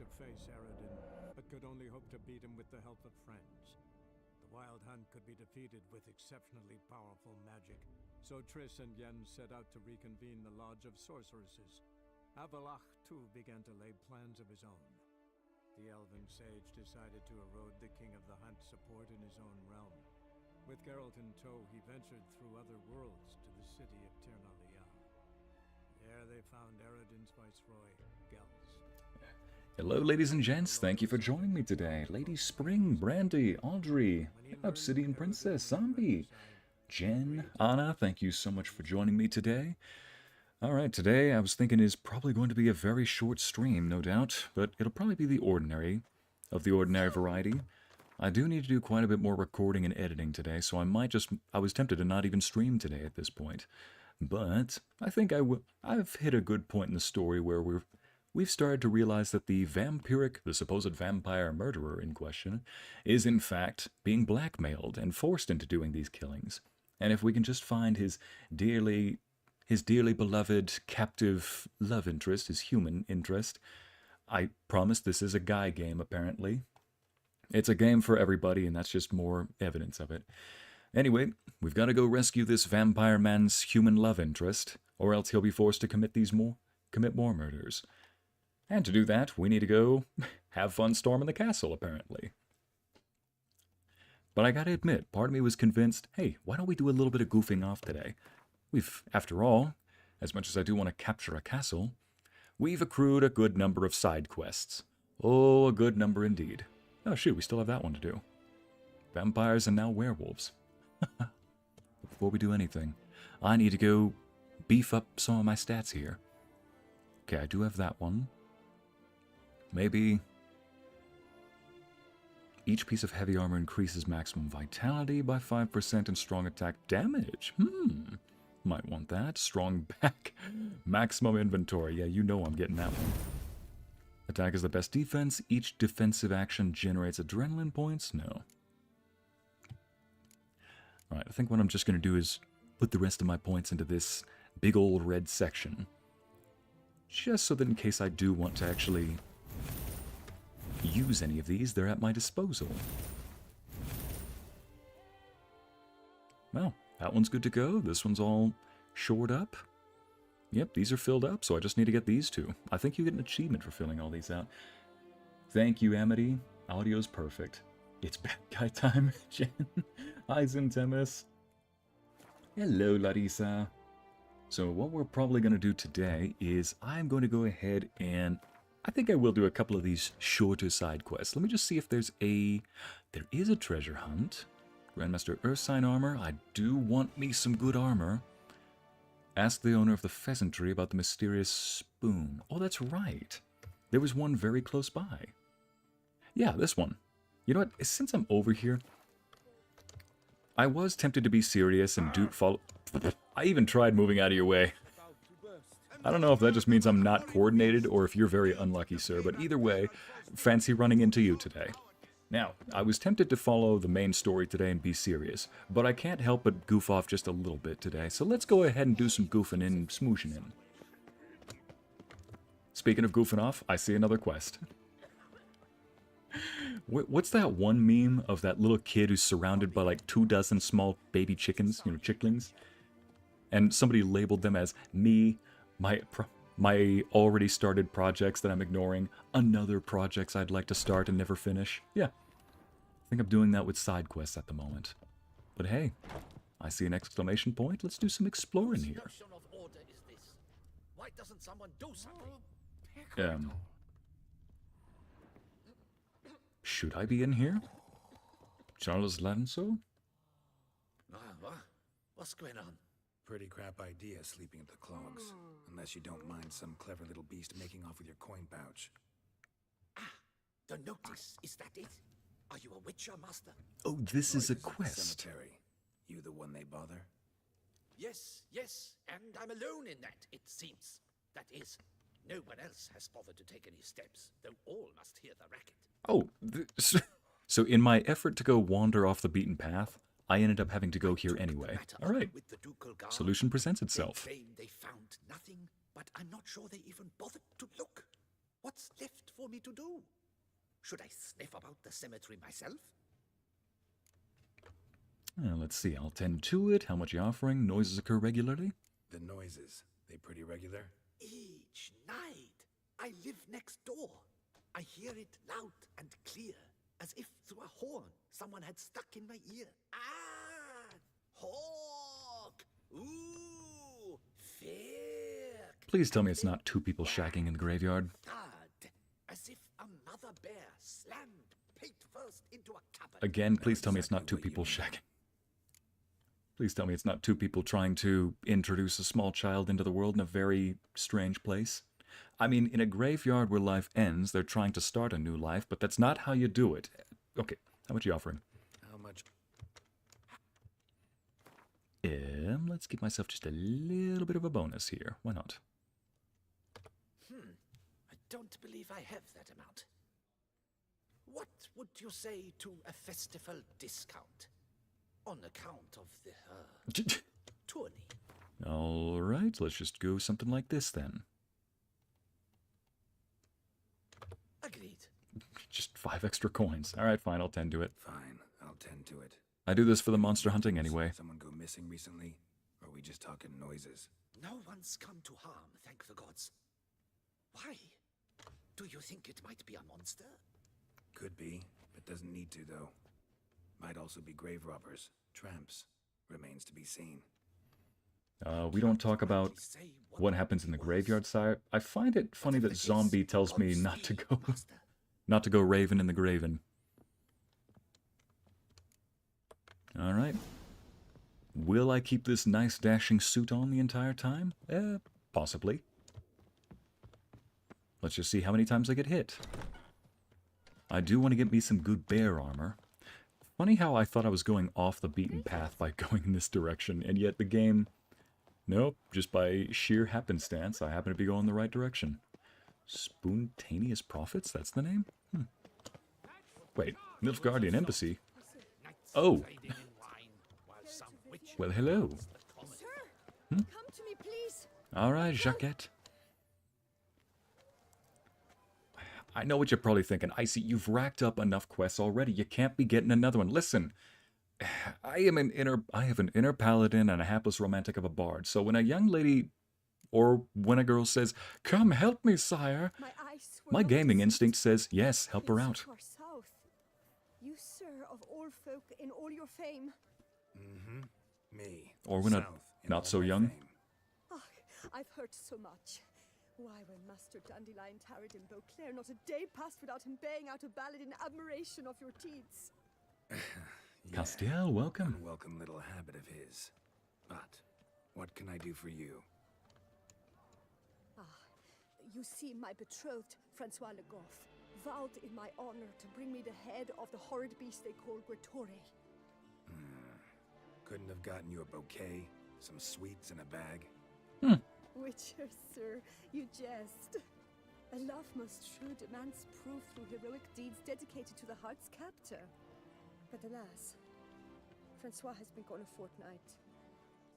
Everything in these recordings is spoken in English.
to face Eredin, but could only hope to beat him with the help of friends. The Wild Hunt could be defeated with exceptionally powerful magic, so Triss and Yen set out to reconvene the Lodge of Sorceresses. Avallac'h, too, began to lay plans of his own. The elven sage decided to erode the King of the Hunt's support in his own realm. With Geralt in tow, he ventured through other worlds to the city of Tirnalia. There they found Eredin's viceroy, Gels. Hello, ladies and gents. Thank you for joining me today. Lady Spring, Brandy, Audrey, Obsidian Princess, Zombie, Jen, Anna, thank you so much for joining me today. Alright, today I was thinking is probably going to be a very short stream, no doubt, but it'll probably be the ordinary variety. I do need to do quite a bit more recording and editing today, so I was tempted to not even stream today at this point. But I think I've hit a good point in the story where we've started to realize that the supposed vampire murderer in question, is in fact being blackmailed and forced into doing these killings. And if we can just find his dearly beloved captive love interest, his human interest, I promise this is a guy game, apparently. It's a game for everybody, and that's just more evidence of it. Anyway, we've got to go rescue this vampire man's human love interest, or else he'll be forced to commit more murders. And to do that, we need to go have fun storming the castle, apparently. But I gotta admit, part of me was convinced, hey, why don't we do a little bit of goofing off today? After all, as much as I do want to capture a castle, we've accrued a good number of side quests. Oh, a good number indeed. Oh shoot, we still have that one to do. Vampires and now werewolves. Before we do anything, I need to go beef up some of my stats here. Okay, I do have that one. Maybe each piece of heavy armor increases maximum vitality by 5% and strong attack damage. Might want that. Strong back. Maximum inventory. Yeah, you know I'm getting that one. Attack is the best defense. Each defensive action generates adrenaline points. No. Alright, I think what I'm just going to do is put the rest of my points into this big old red section. Just so that in case I do want to actually use any of these, they're at my disposal. Well, that one's good to go. This one's all shored up. Yep, these are filled up, so I just need to get these two. I think you get an achievement for filling all these out. Thank you, Amity. Audio's perfect. It's bad guy time, Jen. Hi, Zintemis. Hello, Larissa. So what we're probably going to do today is I'm going to go ahead and I think I will do a couple of these shorter side quests. Let me just see if there is a treasure hunt. Grandmaster Ursine armor. I do want me some good armor. Ask the owner of the Pheasantry about the mysterious spoon. Oh, that's right. There was one very close by. Yeah, this one. You know what? Since I'm over here, I was tempted to be serious and do follow. I even tried moving out of your way. I don't know if that just means I'm not coordinated or if you're very unlucky, sir, but either way, fancy running into you today. Now, I was tempted to follow the main story today and be serious, but I can't help but goof off just a little bit today, so let's go ahead and do some goofing in and smooshing in. Speaking of goofing off, I see another quest. What's that one meme of that little kid who's surrounded by like 24 small baby chickens, you know, chicklings? And somebody labeled them as me, my already started projects that I'm ignoring, another projects I'd like to start and never finish. Yeah, I think I'm doing that with side quests at the moment. But hey, I see an exclamation point. Let's do some exploring here. Why doesn't someone do something? Should I be in here? Charles Lanso? What's going on? Pretty crap idea sleeping at the clogs. Unless you don't mind some clever little beast making off with your coin pouch. Ah, the notice, is that it? Are you a witcher, master? Oh, this is a quest. Cemetery. You the one they bother? Yes, and I'm alone in that, it seems. That is, no one else has bothered to take any steps, though all must hear the racket. Oh, so in my effort to go wander off the beaten path, I ended up having to go here anyway. All right. Solution presents itself. They claim they found nothing, but I'm not sure they even bothered to look. What's left for me to do? Should I sniff about the cemetery myself? Let's see, I'll tend to it. How much are you offering? Noises occur regularly? The noises, they pretty regular? Each night. I live next door. I hear it loud and clear, as if through a horn someone had stuck in my ear. Ah! Hawk! Ooh! Fair! Please tell me it's not two people shagging in the graveyard. Thud, as if another bear slammed pate first into a cupboard. Again, please tell me it's not two people shagging. Please tell me it's not two people trying to introduce a small child into the world in a very strange place. I mean, in a graveyard where life ends, they're trying to start a new life, but that's not how you do it. Okay, how much are you offering? How much? Let's give myself just a little bit of a bonus here. Why not? I don't believe I have that amount. What would you say to a festival discount? On account of the tourney. All right, let's just go something like this then. Agreed. Just 5 extra coins. All right, fine, I'll tend to it. Fine, I'll tend to it. I do this for the monster hunting anyway. Someone go missing recently? Or are we just talking noises? No one's come to harm, thank the gods. Why? Do you think it might be a monster? Could be, but doesn't need to, though. Might also be grave robbers, tramps. Remains to be seen. We don't talk about what happens in the graveyard, sire. I find it funny that Zombie tells me not to go raven in the graven. All right. Will I keep this nice dashing suit on the entire time? Possibly. Let's just see how many times I get hit. I do want to get me some good bear armor. Funny how I thought I was going off the beaten path by going in this direction, and yet the game... Nope, just by sheer happenstance, I happen to be going the right direction. Spontaneous Profits? That's the name? Wait, Nilfgaardian Embassy? Oh! Well, hello. Sir, come to me, please. Alright, Jacquette. I know what you're probably thinking. Ycey, you've racked up enough quests already. You can't be getting another one. Listen, I have an inner paladin and a hapless romantic of a bard. So when a young lady or when a girl says, "Come help me, sire," my gaming instinct says, yes, help her out. You, sir, of all folk in all your fame. Mm-hmm. Me. Or when a not so young. Oh, I've heard so much. Why, when Master Dandelion tarried in Beauclair, not a day passed without him baying out a ballad in admiration of your deeds. Castiel, welcome. Unwelcome little habit of his. But, what can I do for you? You see, my betrothed, Francois Le Goff, vowed in my honor to bring me the head of the horrid beast they call Gretore. Couldn't have gotten you a bouquet, some sweets in a bag? Witcher, sir, you jest. A love most true demands proof through heroic deeds dedicated to the heart's captor. But alas, Francois has been gone a fortnight.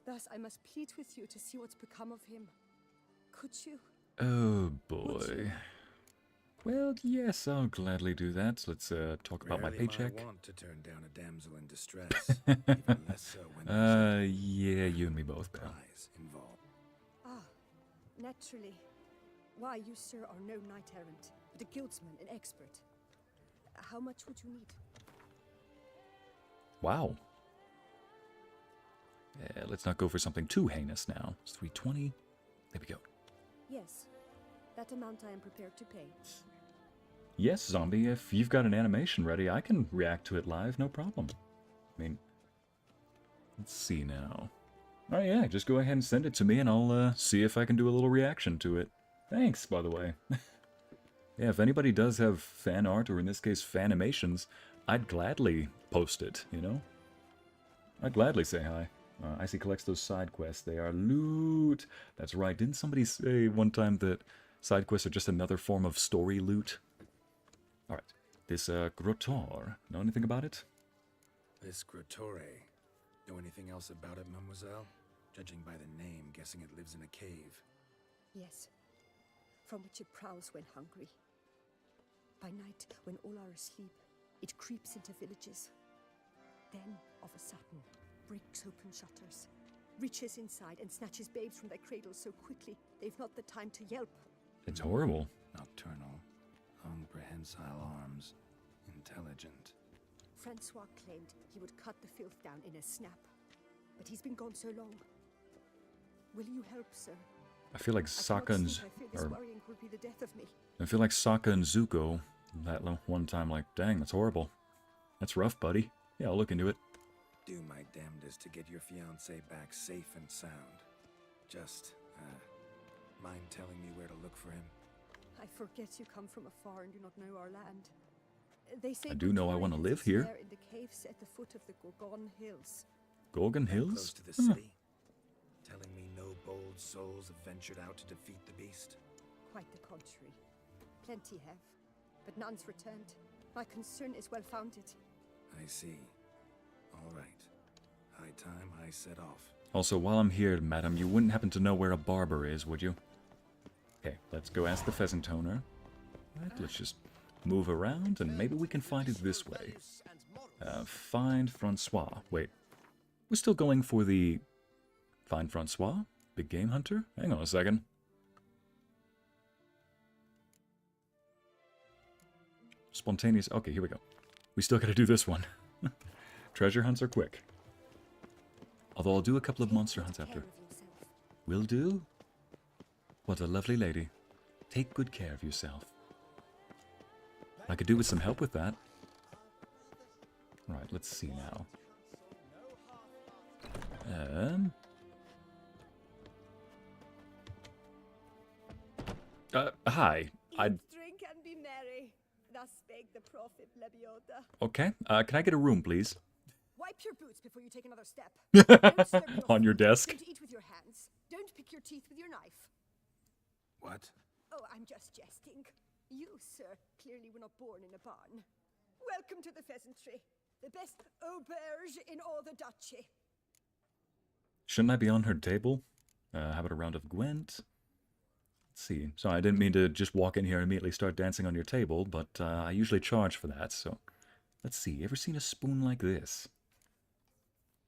Thus I must plead with you to see what's become of him. Could you? Oh boy. Well, yes, I'll gladly do that. Let's talk about my paycheck. I want to turn down a damsel in distress. Even less so when yeah, you and me both, pal. prize involved. Naturally. Why, you, sir, are no knight-errant, but a guildsman, an expert. How much would you need? Wow. Let's not go for something too heinous now. It's 320. There we go. Yes, that amount I am prepared to pay. Yes, Zombie, if you've got an animation ready, I can react to it live, no problem. I mean, let's see now. Oh yeah, just go ahead and send it to me and I'll see if I can do a little reaction to it. Thanks, by the way. Yeah, if anybody does have fan art, or in this case, fanimations, I'd gladly post it, you know? I'd gladly say hi. Ycey collects those side quests. They are loot. That's right. Didn't somebody say one time that side quests are just another form of story loot? Alright. This, Grotor. Know anything about it? This Gretore. Know anything else about it, mademoiselle? Judging by the name, guessing it lives in a cave. Yes. from which it prowls when hungry. By night, when all are asleep, it creeps into villages. Then, of a sudden, breaks open shutters, reaches inside and snatches babes from their cradles so quickly they've not the time to yelp. It's horrible. Nocturnal, long prehensile arms, intelligent. Francois claimed he would cut the filth down in a snap, but he's been gone so long. Will you help, sir? I feel like Sokka and worrying will be the death of me. I feel like Sokka and Zuko that one time, like, dang, that's horrible. That's rough, buddy. Yeah, I'll look into it. Do my damnedest to get your fiancé back safe and sound. Just, mind telling me where to look for him? I forget you come from afar and do not know our land. They say I do know I want to live here. In the caves at the foot of the Gorgon Hills. Gorgon Hills? Close to the city? Telling me no bold souls have ventured out to defeat the beast? Quite the contrary. Plenty have, but none's returned. My concern is well founded. I see. All right. High time I set off. Also, while I'm here, madam, you wouldn't happen to know where a barber is, would you? Okay, let's go ask the pheasant owner. Right, let's just move around, and maybe we can find it this way. Find Francois. Wait, we're still going for the... Find Francois? Big game hunter? Hang on a second. Spontaneous... Okay, here we go. We still gotta do this one. Treasure hunts are quick. Although I'll do a couple of monster hunts after. Will do? What a lovely lady. Take good care of yourself. I could do with some help with that. Right, let's see now. Hi. Drink and be merry. Thus spake the prophet Lebioda. Okay, can I get a room, please? Wipe your boots before you take another step. Don't serve your On your food. desk. Don't eat with your hands. Don't pick your teeth with your knife. What? Oh, I'm just jesting. You, sir, clearly were not born in a barn. Welcome to the Pheasantry, the best auberge in all the duchy. Shouldn't I be on her table? How about a round of Gwent? Let's see. Sorry, I didn't mean to just walk in here and immediately start dancing on your table, but I usually charge for that, so... Let's see, ever seen a spoon like this?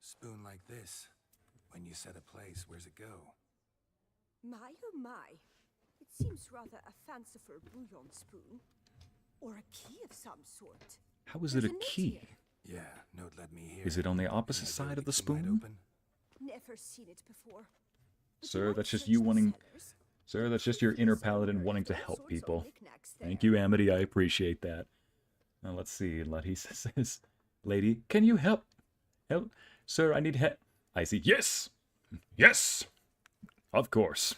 Spoon like this? When you set a place, where's it go? My, oh my. It seems rather a fanciful bouillon spoon. Or a key of some sort. How is it a key? Yeah, note let me hear. Is it on the opposite side of the spoon? Never seen it before. Sir, that's just you wanting... Sir, that's just your inner paladin wanting to help people. Thank you, Amity, I appreciate that. Now, let's see. He says, lady, can you help? Help? Sir, I need help. Ycey, yes! Yes! Of course.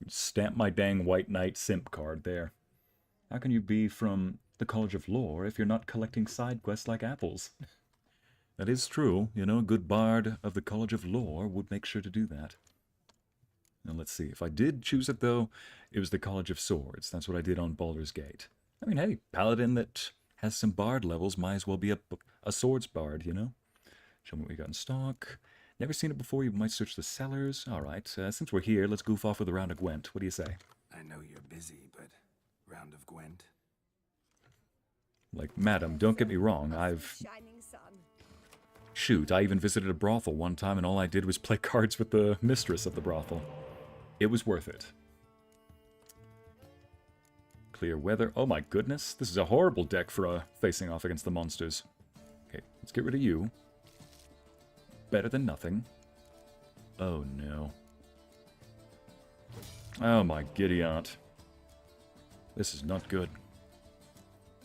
Stamp my dang white knight simp card there. How can you be from the College of Lore if you're not collecting side quests like apples? That is true. You know, a good bard of the College of Lore would make sure to do that. Now, let's see. If I did choose it, though, it was the College of Swords. That's what I did on Baldur's Gate. I mean, hey, paladin that has some bard levels might as well be a swords bard, you know? Show me what we got in stock. Never seen it before. You might search the cellars. All right. Since we're here, let's goof off with a round of Gwent. What do you say? I know you're busy, but round of Gwent? Like, madam, don't get me wrong. Shoot, I even visited a brothel one time, and all I did was play cards with the mistress of the brothel. It was worth it. Clear weather. Oh my goodness. This is a horrible deck for facing off against the monsters. Okay, let's get rid of you. Better than nothing. Oh no. Oh my giddy aunt. This is not good.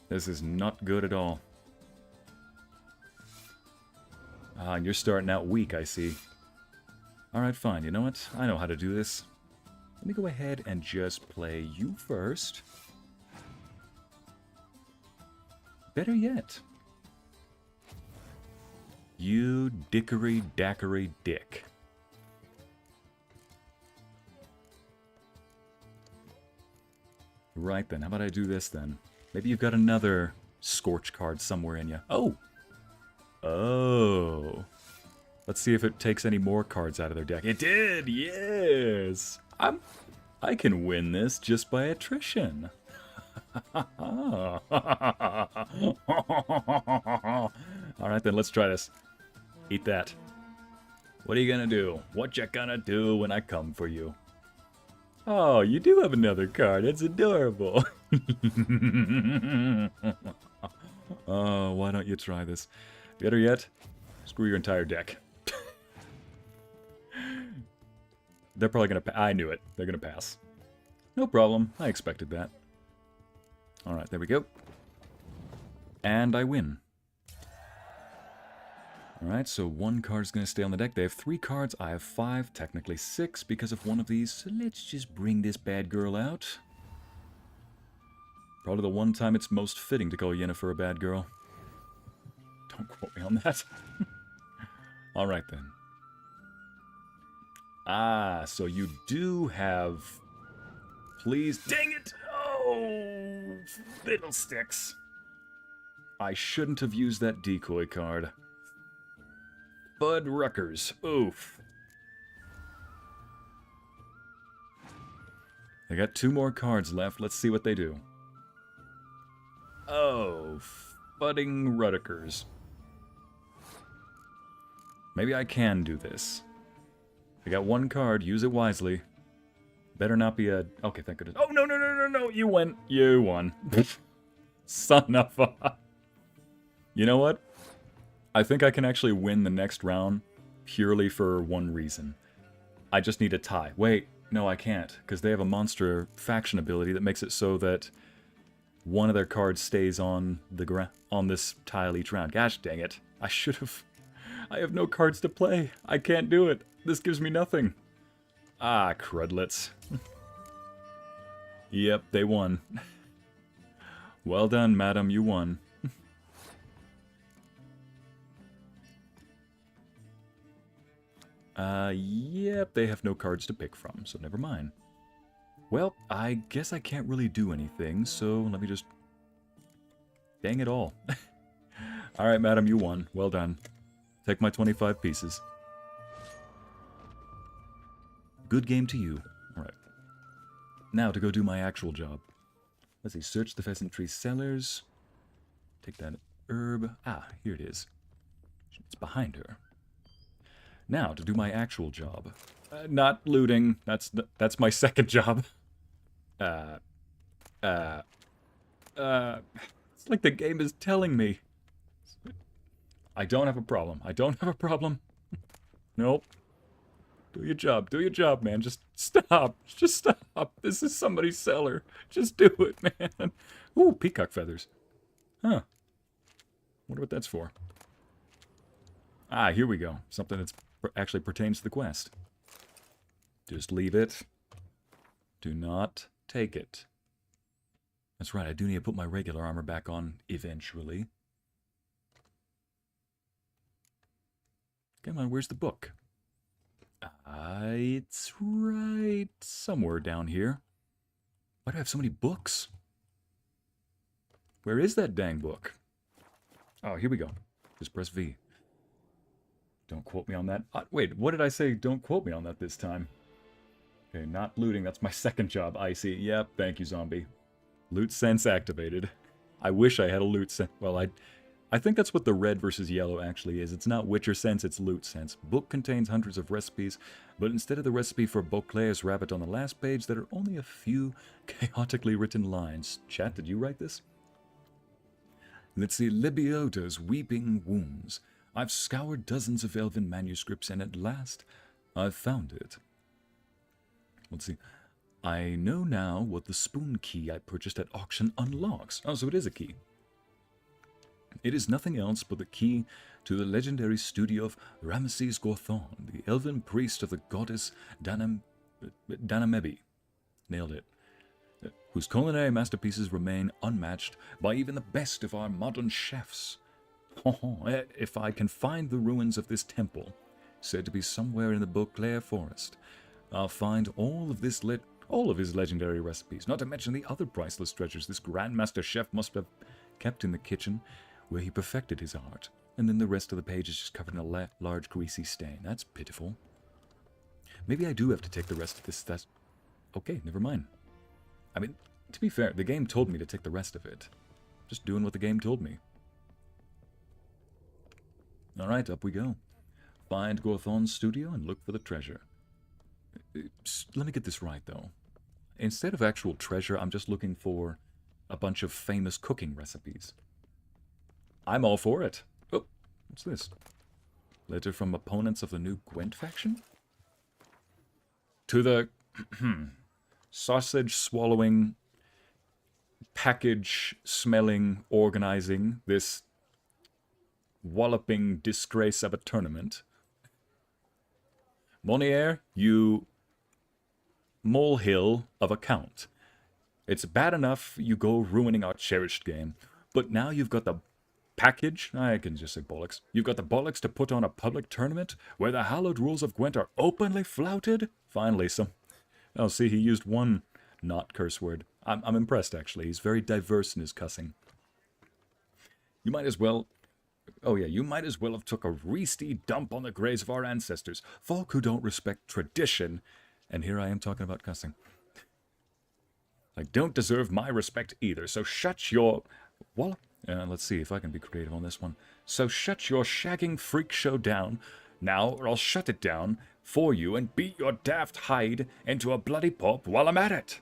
This is not good at all. Ah, and you're starting out weak, I see. Alright, fine. You know what? I know how to do this. Let me go ahead and just play you first. Better yet. You dickory dackory dick. Right then, how about I do this then? Maybe you've got another Scorch card somewhere in you. Oh! Oh. Let's see if it takes any more cards out of their deck. It did! Yes! I'm I can win this just by attrition. Alright then, let's try this. Eat that. What are you gonna do? What you gonna do when I come for you? Oh, you do have another card. It's adorable. Oh, why don't you try this? Better yet, screw your entire deck. They're probably gonna I knew it. They're gonna pass. No problem. I expected that. Alright, there we go. And I win. Alright, so one card's going to stay on the deck. They have 3 cards. I have 5, technically 6 because of one of these. So let's just bring this bad girl out. Probably the one time it's most fitting to call Yennefer a bad girl. Don't quote me on that. Alright then. Ah, so you do have... Please, dang it! Oh, fiddlesticks. I shouldn't have used that decoy card. Bud Ruckers. Oof. They got 2 more cards left. Let's see what they do. Oh, Fudding Ruddikers. Maybe I can do this. I got 1 card. Use it wisely. Better not be a... Okay, thank goodness. Oh, no, no, no, no, no. You win. You won. Son of a... You know what? I think I can actually win the next round purely for one reason. I just need a tie. Wait, no, I can't, because they have a monster faction ability that makes it so that one of their cards stays on the on this tile each round. Gosh dang it. I should have... I have no cards to play. I can't do it. This gives me nothing. Ah, crudlets. Yep, they won. Well done, madam, you won. Yep, they have no cards to pick from, so never mind. Well, I guess I can't really do anything, so let me just... Dang it all. Alright, madam, you won. Well done. Take my 25 pieces. Good game to you. Alright. Now to go do my actual job. Let's see, search the Pheasantry cellars. Take that herb. Ah, here it is. It's behind her. Now, to do my actual job. Not looting. That's my second job. It's like the game is telling me. I don't have a problem. I don't have a problem. Nope. Do your job. Do your job, man. Just stop. Just stop. This is somebody's cellar. Just do it, man. Ooh, peacock feathers. Huh. Wonder what that's for. Ah, here we go. Something that's actually pertains to the quest. Just leave it. Do not take it. That's right, I do need to put my regular armor back on eventually. Come on, where's the book? It's right somewhere down here. Why do I have so many books? Where is that dang book? Oh, here we go. Just press V. Don't quote me on that. Wait, what did I say? Don't quote me on that this time. Okay, not looting. That's my second job, Ycey. Yep, thank you, zombie. Loot sense activated. I wish I had a loot sense. Well, I think that's what the red versus yellow actually is. It's not Witcher sense, it's loot sense. Book contains hundreds of recipes, but instead of the recipe for Beauclair's rabbit on the last page, there are only a few chaotically written lines. Chat, did you write this? Let's see. Lebioda's Weeping Wounds. I've scoured dozens of elven manuscripts, and at last, I've found it. Let's see. I know now what the spoon key I purchased at auction unlocks. Oh, so it is a key. It is nothing else but the key to the legendary studio of Ramesses Gorthon, the elven priest of the goddess Danamebi. Nailed it. Whose culinary masterpieces remain unmatched by even the best of our modern chefs. If I can find the ruins of this temple, said to be somewhere in the Beauclair forest, I'll find all of his legendary recipes, not to mention the other priceless treasures this Grandmaster Chef must have kept in the kitchen, where he perfected his art. And then the rest of the page is just covered in a large greasy stain. That's pitiful. Maybe I do have to take the rest of this Okay, never mind. I mean, to be fair, the game told me to take the rest of it. Just doing what the game told me. Alright, up we go. Find Gorthon's studio and look for the treasure. Let me get this right, though. Instead of actual treasure, I'm just looking for a bunch of famous cooking recipes. I'm all for it. Oh, what's this? Letter from opponents of the new Gwent faction? To the sausage-swallowing, package-smelling, organizing this walloping disgrace of a tournament. Monier, you molehill of a count. It's bad enough you go ruining our cherished game, but now you've got the package, I can just say bollocks, you've got the bollocks to put on a public tournament where the hallowed rules of Gwent are openly flouted? Finally, oh, see, he used one not curse word. I'm impressed, actually. He's very diverse in his cussing. You might as well... Oh yeah, you might as well have took a reasty dump on the graves of our ancestors. Folk who don't respect tradition. And here I am talking about cussing. I don't deserve my respect either, so shut your... Well, let's see if I can be creative on this one. So shut your shagging freak show down now, or I'll shut it down for you and beat your daft hide into a bloody pulp while I'm at it.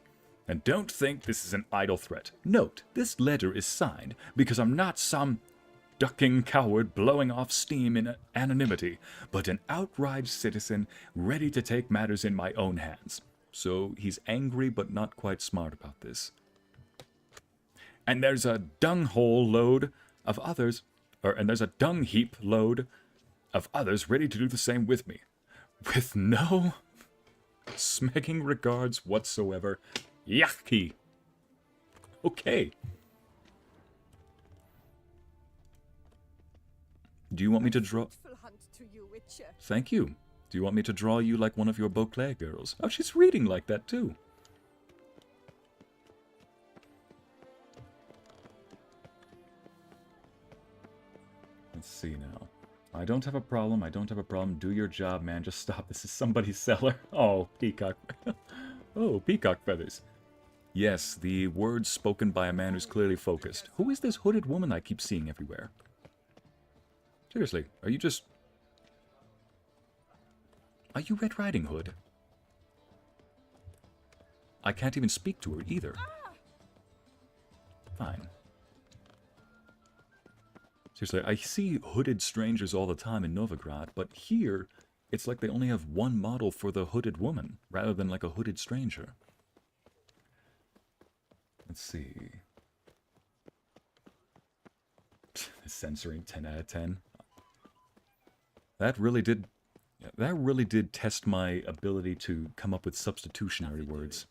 And don't think this is an idle threat. Note, this letter is signed because I'm not some ducking coward blowing off steam in anonymity, but an outright citizen ready to take matters in my own hands. So he's angry but not quite smart about this. And there's a dunghole load of others, and there's a dung heap load of others ready to do the same with me. With no smacking regards whatsoever. Ycey. Okay. Do you want me to draw... Thank you. Do you want me to draw you like one of your Beauclair girls? Oh, she's reading like that too. Let's see now. I don't have a problem. I don't have a problem. Do your job, man. Just stop. This is somebody's cellar. Oh, peacock. Oh, peacock feathers. Yes, the words spoken by a man who's clearly focused. Who is this hooded woman I keep seeing everywhere? Seriously, are you just... Are you Red Riding Hood? I can't even speak to her either. Fine. Seriously, I see hooded strangers all the time in Novigrad, but here, it's like they only have one model for the hooded woman, rather than like a hooded stranger. Let's see. Censoring 10 out of 10. That really did test my ability to come up with substitutionary words.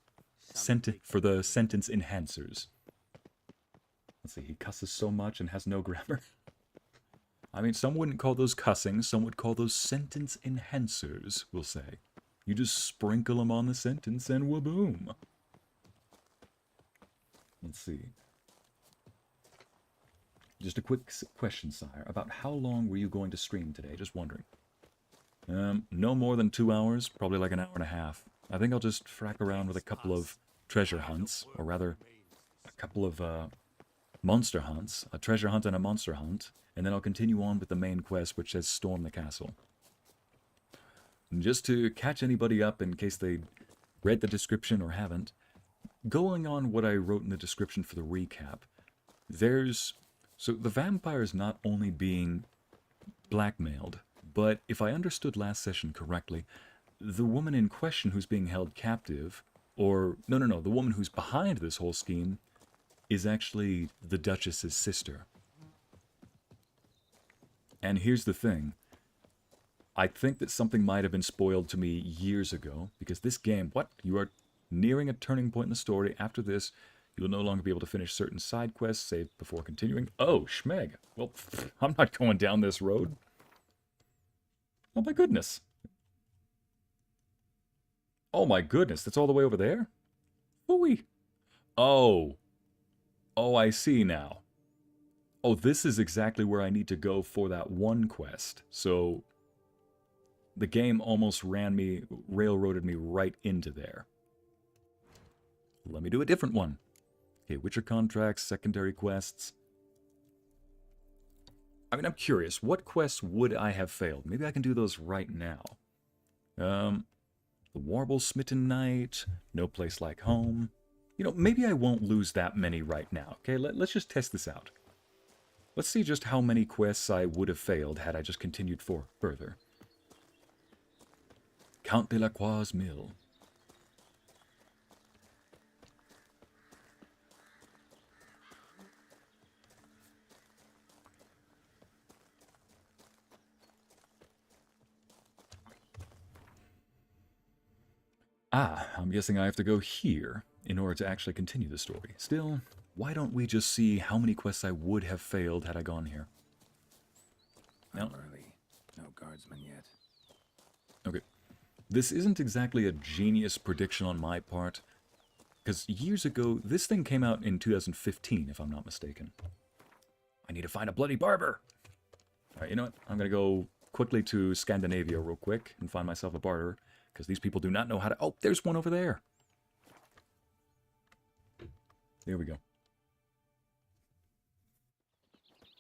For the sentence enhancers. Let's see, he cusses so much and has no grammar. I mean, some wouldn't call those cussing, some would call those sentence enhancers, we'll say. You just sprinkle them on the sentence and waboom. Let's see. Just a quick question, sire. About how long were you going to stream today? Just wondering. No more than 2 hours, probably like an hour and a half. I think I'll just frack around with a couple of treasure hunts, or rather, a couple of monster hunts, a treasure hunt and a monster hunt, and then I'll continue on with the main quest, which says Storm the Castle. And just to catch anybody up in case they read the description or haven't, going on what I wrote in the description for the recap, so the vampire is not only being blackmailed, but if I understood last session correctly, the woman in question who's being held captive, or, no, the woman who's behind this whole scheme is actually the Duchess's sister. And here's the thing. I think that something might have been spoiled to me years ago, because this game, you are nearing a turning point in the story. After this, you'll no longer be able to finish certain side quests, save before continuing. Oh, schmeg. Well, I'm not going down this road. Oh my goodness. Oh my goodness, that's all the way over there? Ooh-wee. Oh. Oh, I see now. Oh, this is exactly where I need to go for that one quest. So, the game almost railroaded me right into there. Let me do a different one. Okay, Witcher contracts, secondary quests. I mean, I'm curious. What quests would I have failed? Maybe I can do those right now. The Warble-smitten Knight, No Place Like Home. You know, maybe I won't lose that many right now. Okay, let's just test this out. Let's see just how many quests I would have failed had I just continued further. Count de la Croix's Mill. Ah, I'm guessing I have to go here in order to actually continue the story. Still, why don't we just see how many quests I would have failed had I gone here? I'm early. No guardsmen yet. Okay. This isn't exactly a genius prediction on my part, because years ago, this thing came out in 2015, if I'm not mistaken. I need to find a bloody barber! Alright, you know what? I'm gonna go quickly to Scandinavia real quick and find myself a barber, because these people do not know how to... Oh, there's one over there! There we go.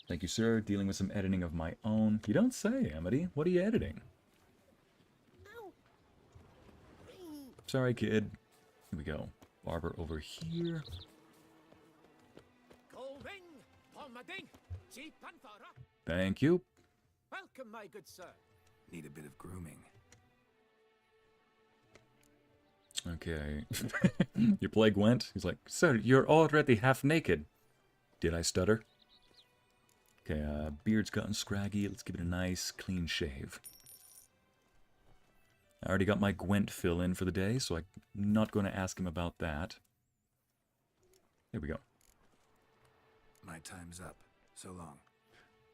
Thank you, sir. Dealing with some editing of my own. You don't say, Amity. What are you editing? Sorry, kid. Here we go. Barber over here. Thank you. Welcome, my good sir. Need a bit of grooming. Okay. You play Gwent? He's like, sir, you're already half naked. Did I stutter? Okay, beard's gotten scraggy. Let's give it a nice, clean shave. I already got my Gwent fill in for the day, so I'm not going to ask him about that. There we go. My time's up. So long.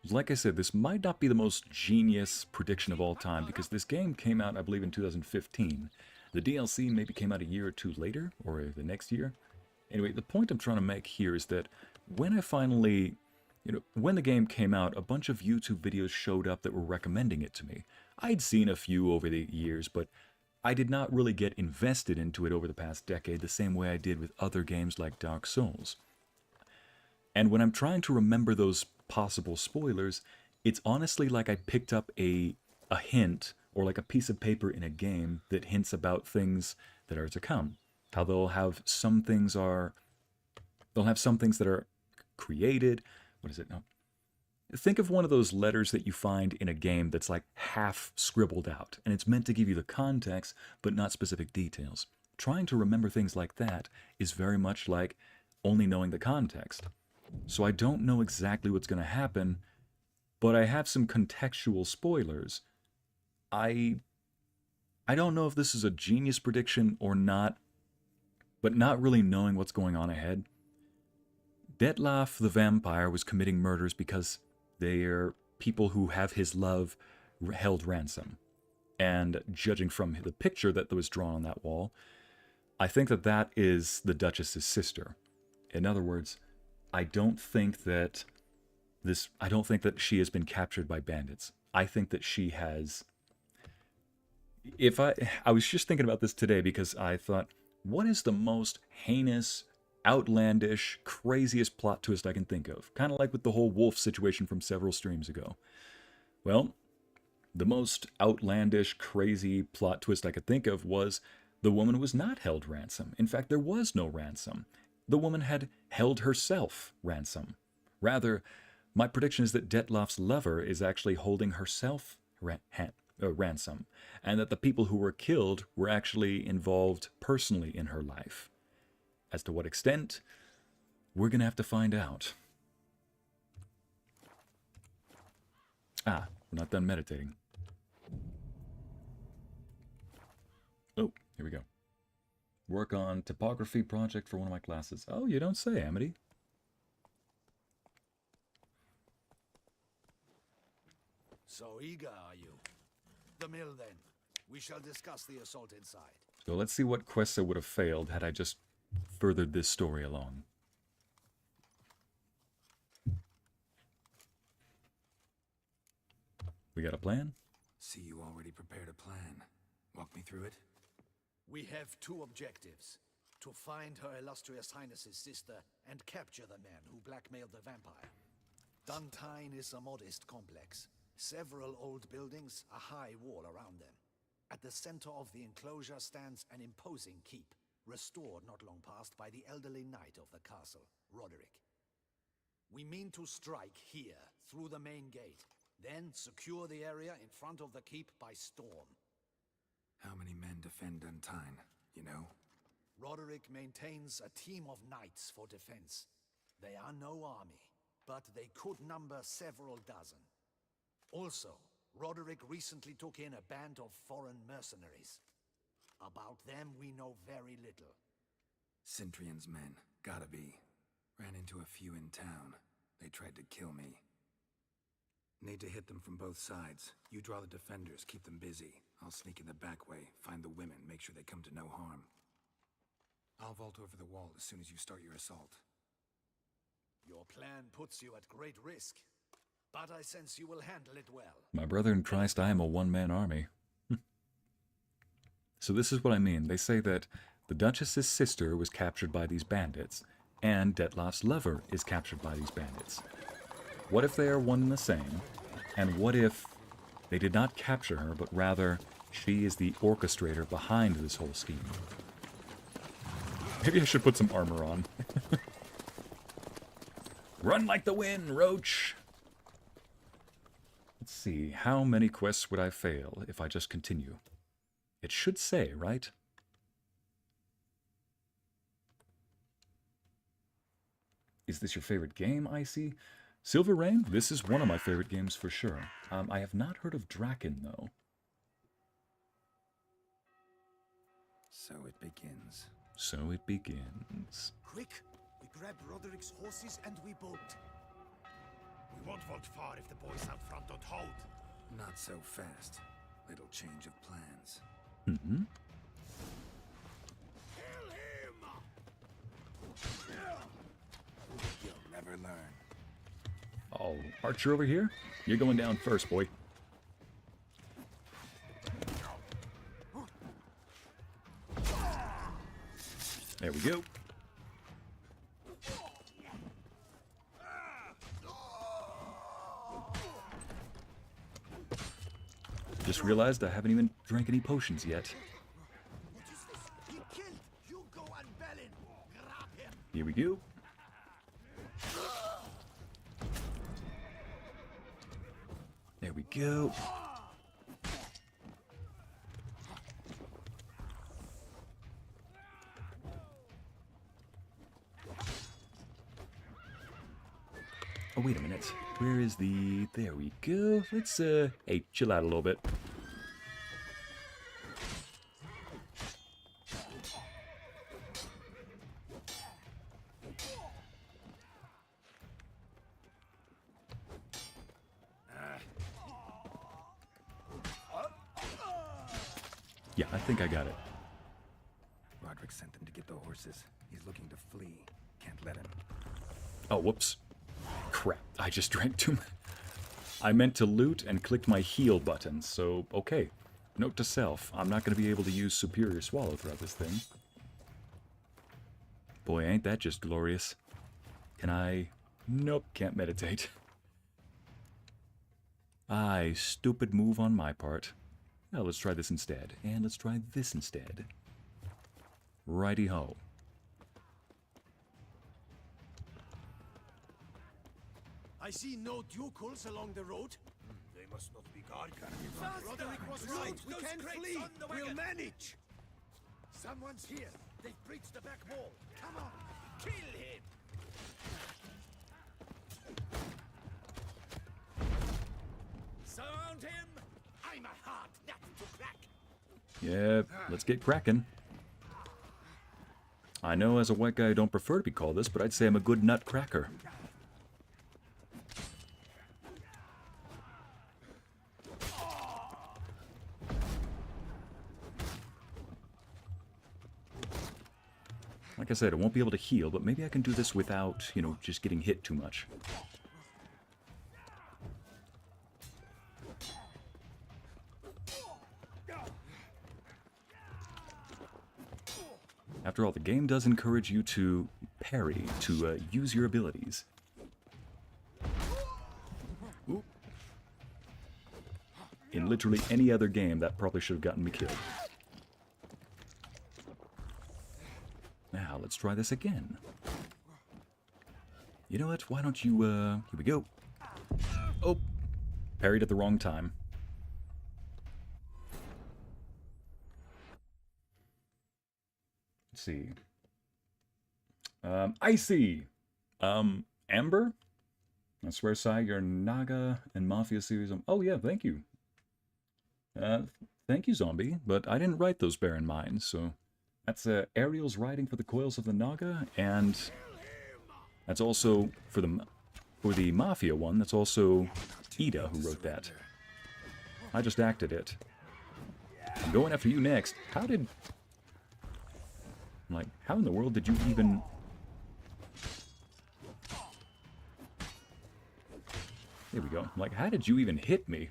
Like I said, this might not be the most genius prediction of all time, because this game came out, I believe, in 2015. The DLC maybe came out a year or two later, or the next year. Anyway, the point I'm trying to make here is that when I finally... when the game came out, a bunch of YouTube videos showed up that were recommending it to me. I'd seen a few over the years, but I did not really get invested into it over the past decade the same way I did with other games like Dark Souls. And when I'm trying to remember those possible spoilers, it's honestly like I picked up a hint, or like a piece of paper in a game that hints about things that are to come. How they'll have some things that are created. What is it? No. Think of one of those letters that you find in a game that's like half scribbled out, and it's meant to give you the context, but not specific details. Trying to remember things like that is very much like only knowing the context. So I don't know exactly what's going to happen, but I have some contextual spoilers. I don't know if this is a genius prediction or not, but not really knowing what's going on ahead. Detlaff the vampire was committing murders because they are people who have his love held ransom. And judging from the picture that was drawn on that wall, I think that that is the Duchess's sister. In other words, I don't think that she has been captured by bandits. I think that she has... I was just thinking about this today because I thought, what is the most heinous, outlandish, craziest plot twist I can think of? Kind of like with the whole wolf situation from several streams ago. Well, the most outlandish, crazy plot twist I could think of was the woman was not held ransom. In fact, there was no ransom. The woman had held herself ransom. Rather, my prediction is that Detlaff's lover is actually holding herself ransom, and that the people who were killed were actually involved personally in her life. As to what extent, we're going to have to find out. Ah, we're not done meditating. Oh, here we go. Work on typography project for one of my classes. Oh, you don't say, Amity. So eager, are you? The mill, then. We shall discuss the assault inside. So let's see what quests I would have failed had I just furthered this story along. We got a plan? See, you already prepared a plan. Walk me through it. We have two objectives. To find Her Illustrious Highness's sister and capture the man who blackmailed the vampire. Dun Tynne is a modest complex. Several old buildings, a high wall around them. At the center of the enclosure stands an imposing keep, restored not long past by the elderly knight of the castle, Roderick. We mean to strike here, through the main gate, then secure the area in front of the keep by storm. How many men defend Dun Tynne, you know? Roderick maintains a team of knights for defense. They are no army, but they could number several dozen. Also, Roderick recently took in a band of foreign mercenaries. About them we know very little. Cintrian's men, gotta be. Ran into a few in town. They tried to kill me. Need to hit them from both sides. You draw the defenders, keep them busy. I'll sneak in the back way, find the women, make sure they come to no harm. I'll vault over the wall as soon as you start your assault. Your plan puts you at great risk, but I sense you will handle it well. My brother in Christ, I am a one-man army. So this is what I mean. They say that the Duchess's sister was captured by these bandits, and Detlaff's lover is captured by these bandits. What if they are one and the same? And what if they did not capture her, but rather she is the orchestrator behind this whole scheme? Maybe I should put some armor on. Run like the wind, Roach! Let's see, how many quests would I fail if I just continue? It should say, right? Is this your favorite game, Ycey? Silver Rain? This is one of my favorite games for sure. I have not heard of Garkain, though. So it begins. So it begins. Quick! We grab Roderick's horses and we bolt. We won't vault far if the boys out front don't hold. Not so fast. Little change of plans. Mm-hmm. Kill him! You'll never learn. Oh, Archer over here? You're going down first, boy. There we go. Just realized I haven't even drank any potions yet. What is this? He killed Hugo and Bellin. Grab him. Here we go. There we go. Oh, wait a minute. Where is the... There we go. Let's, hey, chill out a little bit. Yeah, I think I got it. Roderick sent them to get the horses. He's looking to flee. Can't let him. Oh, whoops. Crap, I just drank too much. I meant to loot and clicked my heal button, so okay. Note to self, I'm not going to be able to use Superior Swallow throughout this thing. Boy, ain't that just glorious. Can I... Nope, can't meditate. Aye, stupid move on my part. Now let's try this instead, and let's try this instead. Righty-ho. I see no ducals along the road. They must not be Garkain. Roderick was right. We can flee. We'll manage. Someone's here. They've breached the back wall. Come on. Kill him. Surround him. I'm a hard nut to crack. Yeah, let's get cracking. I know as a white guy I don't prefer to be called this, but I'd say I'm a good nut cracker. Like I said, I won't be able to heal, but maybe I can do this without, you know, just getting hit too much. After all, the game does encourage you to parry, to use your abilities. Ooh. In literally any other game, that probably should have gotten me killed. Now, let's try this again. You know what? Why don't you, here we go. Oh, parried at the wrong time. Let's see. Ycey. Amber? I swear, Sai, your Naga and Mafia series. Oh, yeah, thank you. Thank you, Zombie. But I didn't write those, bear in mind, so... That's Ariel's riding for the coils of the Naga, and... That's also, for the Mafia one, that's also Ida who wrote that. I just acted it. I'm going after you next. How did... I'm like, how in the world did you even... There we go. I'm like, how did you even hit me?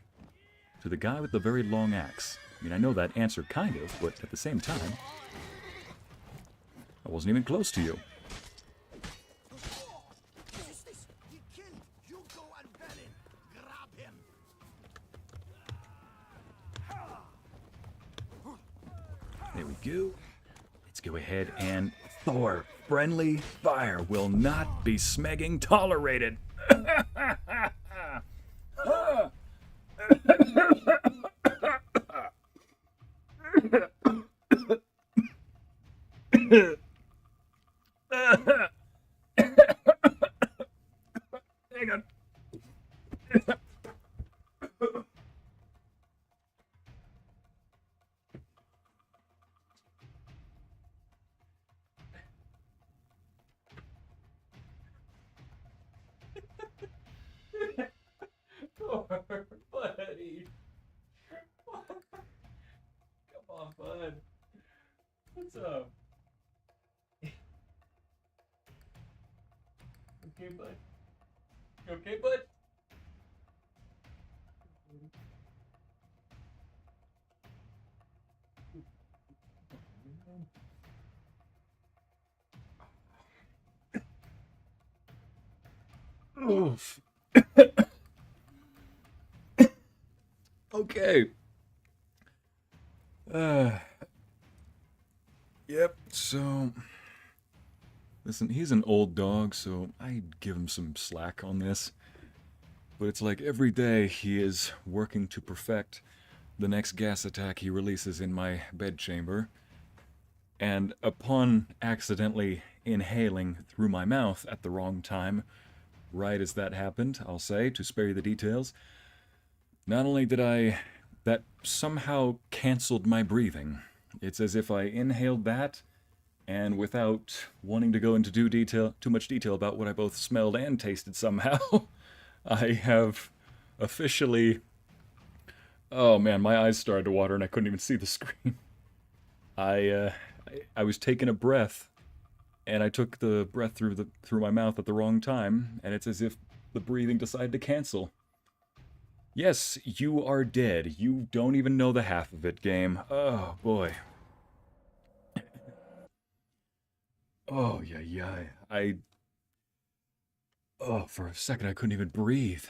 To the guy with the very long axe. I mean, I know that answer kind of, but at the same time... I wasn't even close to you. There we go. Let's go ahead and Thor. Friendly fire will not be smegging tolerated. Hang on. Poor buddy. Come on, bud. What's up? Okay, bud? You okay, bud? Oof. Okay. Yep, so... Listen, he's an old dog, so I'd give him some slack on this. But it's like every day he is working to perfect the next gas attack he releases in my bedchamber. And upon accidentally inhaling through my mouth at the wrong time, right as that happened, I'll say, to spare you the details, not only did that somehow canceled my breathing. It's as if I inhaled that, and without wanting to go into too much detail about what I both smelled and tasted somehow, I have officially... Oh man, my eyes started to water and I couldn't even see the screen. I was taking a breath, and I took the breath through my mouth at the wrong time, and it's as if the breathing decided to cancel. Yes, you are dead. You don't even know the half of it, game. Oh, boy. Oh, yeah. Oh, for a second I couldn't even breathe.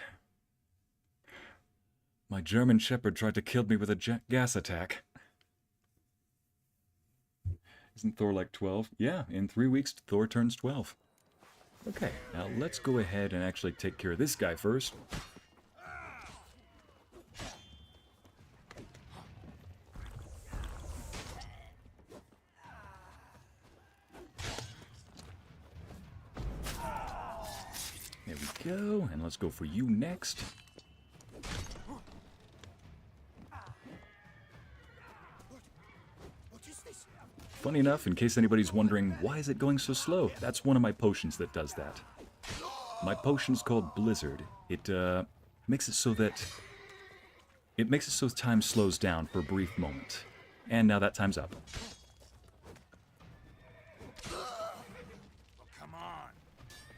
My German Shepherd tried to kill me with a gas attack. Isn't Thor like 12? Yeah, in 3 weeks Thor turns 12. Okay, now let's go ahead and actually take care of this guy first. There we go, and let's go for you next. Funny enough, in case anybody's wondering, why is it going so slow? That's one of my potions that does that. My potion's called Blizzard. It makes it so that... It makes it so time slows down for a brief moment. And now that time's up. Come on.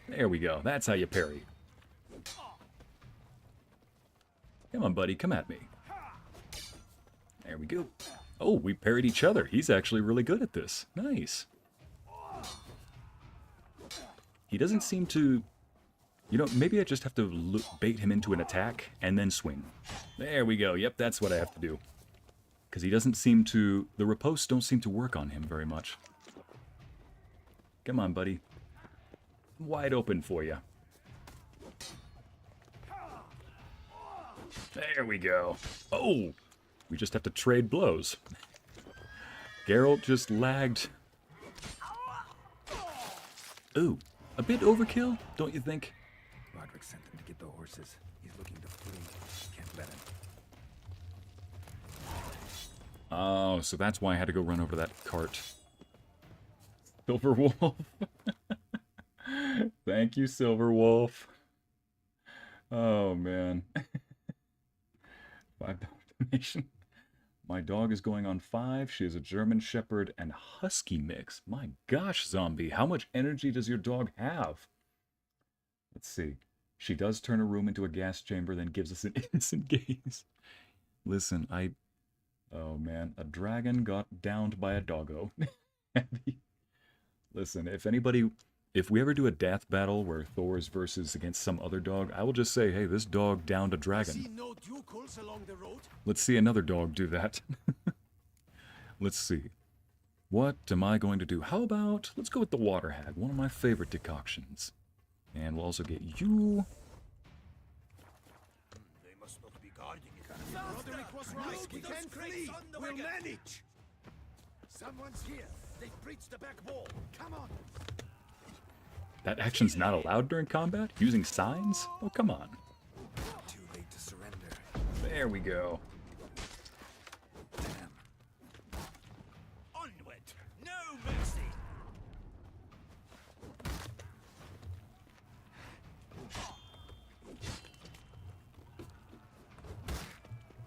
There we go. That's how you parry. Come on, buddy. Come at me. There we go. Oh, we parried each other. He's actually really good at this. Nice. He doesn't seem to... You know, maybe I just have to bait him into an attack and then swing. There we go. Yep, that's what I have to do. Because he doesn't seem to... The riposts don't seem to work on him very much. Come on, buddy. Wide open for you. There we go. Oh! We just have to trade blows. Geralt just lagged. Ooh, a bit overkill, don't you think? Roderick sent him to get the horses. He's looking to flee. Can't let him. Oh, so that's why I had to go run over that cart. Silver Wolf. Thank you, Silver Wolf. Oh, man. 5 donation. My dog is going on 5. She is a German Shepherd and Husky mix. My gosh, zombie. How much energy does your dog have? Let's see. She does turn a room into a gas chamber, then gives us an innocent gaze. Listen, oh, man. A dragon got downed by a doggo. Listen, if we ever do a death battle where Thor is versus against some other dog, I will just say, hey, this dog downed a dragon. See no ducals along the road? Let's see another dog do that. Let's see. What am I going to do? How about, let's go with the water hag, one of my favorite decoctions. And we'll also get you. They must not be guarding it. Roderick was right. We can flee. We'll manage. Someone's here. They've breached the back wall. Come on. That action's not allowed during combat? Using signs? Oh, come on. Too late to surrender. There we go. Damn. Onward. No mercy.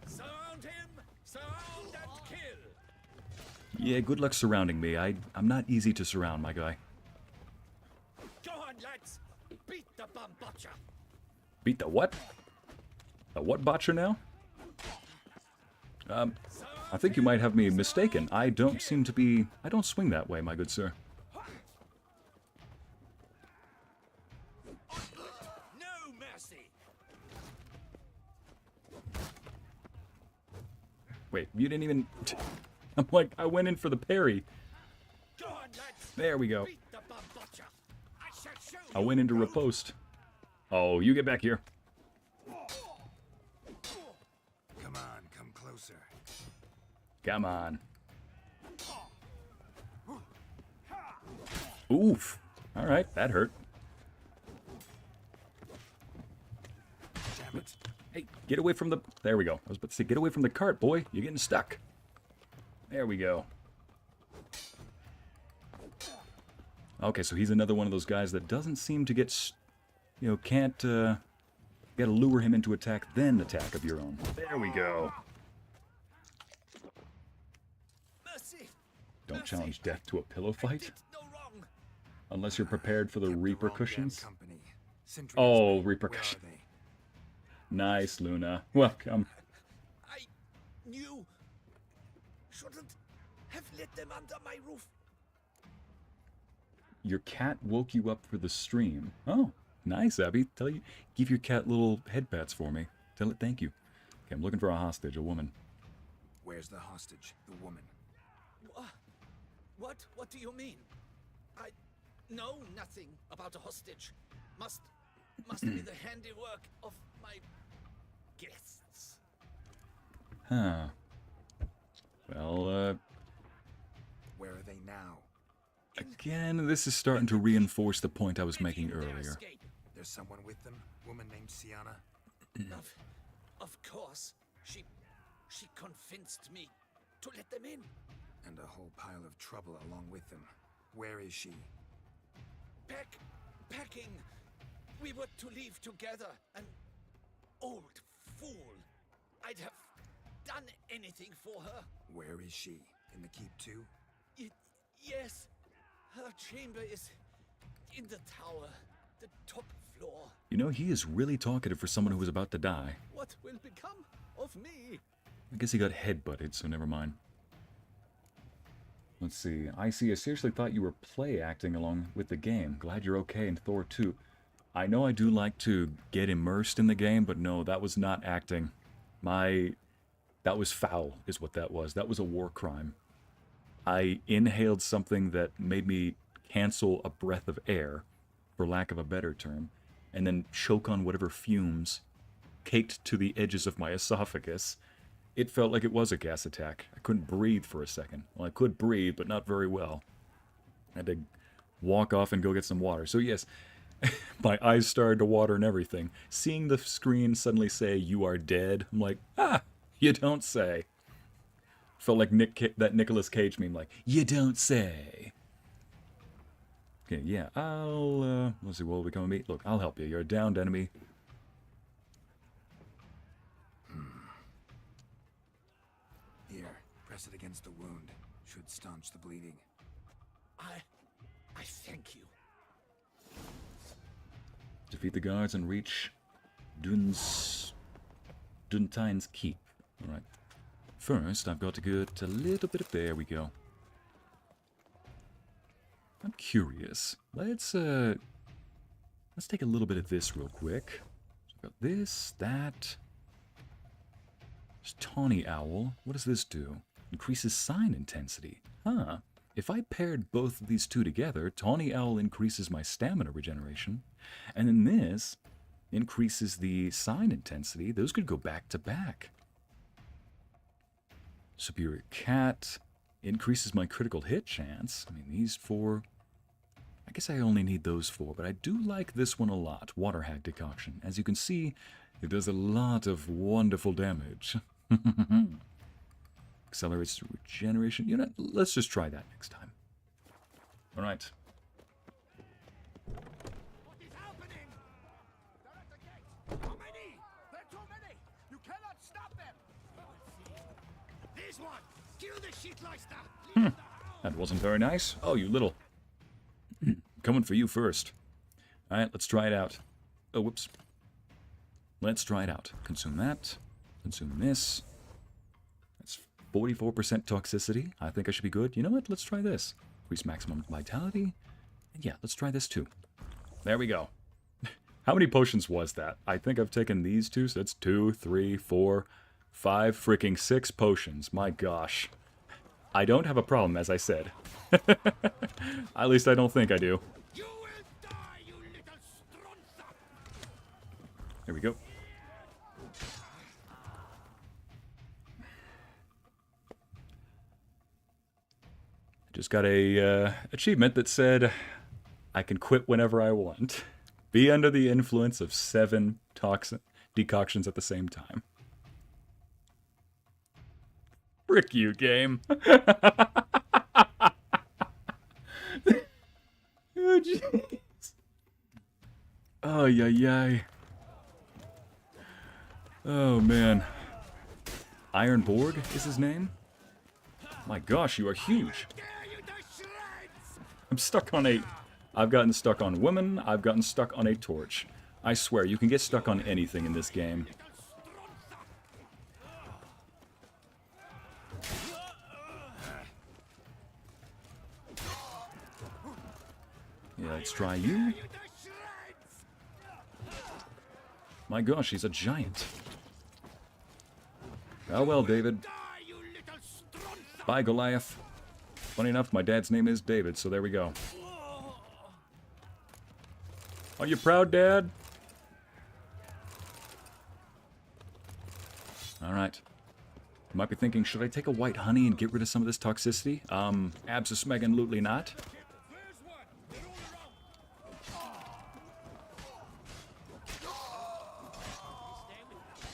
Surround him. Surround and kill. Yeah, good luck surrounding me. I'm not easy to surround, my guy. Go on, lads. Beat the bum butcher. Beat the what? A what botcher now? I think you might have me mistaken. I don't seem to be... I don't swing that way, my good sir. No mercy. Wait, you didn't even... I'm like, I went in for the parry. Go on, lads. There we go. Beat the bum butcher. I shall show you. I went into riposte. Oh, you get back here. Come on, come closer. Come on. Oof. Alright, that hurt. Damn it. Hey, get away from the... There we go. I was about to say, get away from the cart, boy. You're getting stuck. There we go. Okay, so he's another one of those guys that doesn't seem to get... You know, can't... You gotta lure him into attack, then attack of your own. There we go. Mercy. Don't challenge death to a pillow fight. Did no wrong. Unless you're prepared for the Kept wrong repercussions. damn company. Sentries, Oh, where repercussion. are they? Nice, Luna. Welcome. I knew. Shouldn't have let them under my roof. Your cat woke you up for the stream. Oh, nice, Abby. Give your cat little head pats for me. Tell it thank you. Okay, I'm looking for a hostage, a woman. Where's the hostage? The woman. What? What do you mean? I know nothing about a hostage. Must be the handiwork of my guests. Huh. Well, Where are they now? again, this is starting to reinforce the point I was making Their earlier. escape. There's someone with them? Woman named Sienna? Of course. She convinced me to let them in. And a whole pile of trouble along with them. Where is she? Packing. We were to leave together. An old fool. I'd have done anything for her. Where is she? In the keep too? Yes. Her chamber is in the tower. The top floor. You know, he is really talkative for someone who was about to die. What will become of me? I guess he got headbutted, so never mind. Let's see. Ycey, I seriously thought you were play acting along with the game. Glad you're okay in Thor 2. I know I do like to get immersed in the game, but no, that was not acting. That was foul, is what that was. That was a war crime. I inhaled something that made me cancel a breath of air, for lack of a better term, and then choke on whatever fumes caked to the edges of my esophagus. It felt like it was a gas attack. I couldn't breathe for a second. Well, I could breathe, but not very well. I had to walk off and go get some water. So yes, my eyes started to water and everything. Seeing the screen suddenly say, "You are dead," I'm like, ah, you don't say. Felt like that Nicolas Cage meme, like, you don't say. Okay, yeah, let's see, what will become of me? Look, I'll help you. You're a downed enemy. Here, press it against the wound. Should staunch the bleeding. I thank you. Defeat the guards and reach Dun Tynne's keep. Alright. First, I've got to get a little bit of... There we go. I'm curious. Let's take a little bit of this real quick. So I've got this, that... There's Tawny Owl. What does this do? Increases sign intensity. Huh. If I paired both of these two together, Tawny Owl increases my stamina regeneration, and then this increases the sign intensity. Those could go back to back. Superior Cat increases my critical hit chance. I mean, these four... I guess I only need those four, but I do like this one a lot. Water Hag Decoction. As you can see, it does a lot of wonderful damage. Accelerates regeneration. You know, let's just try that next time. Alright. What is happening? They're at the gate. How many? They're too many. You cannot stop them. This one. Kill the shitleister. That wasn't very nice. Oh, you little... Coming for you first. Alright, let's try it out. Oh, whoops. Let's try it out. Consume that. Consume this. That's 44% toxicity. I think I should be good. You know what? Let's try this. Increase maximum vitality. And yeah, let's try this too. There we go. How many potions was that? I think I've taken these two, so that's 2, 3, 4, 5, freaking 6 potions. My gosh. I don't have a problem, as I said. At least I don't think I do. You will die, you little stronza. Here we go. Just got a achievement that said I can quit whenever I want. Be under the influence of 7 decoctions at the same time. Frick you, game. Oh, jeez. Oh, yay. Oh, man. Ironborg is his name? My gosh, you are huge. I'm stuck on a... I've gotten stuck on women. I've gotten stuck on a torch. I swear, you can get stuck on anything in this game. Yeah, let's try you. My gosh, he's a giant. Oh well, David. Bye, Goliath. Funny enough, my dad's name is David, so there we go. Are you proud, Dad? Alright. You might be thinking, should I take a white honey and get rid of some of this toxicity? Abso-smegan-lutely not.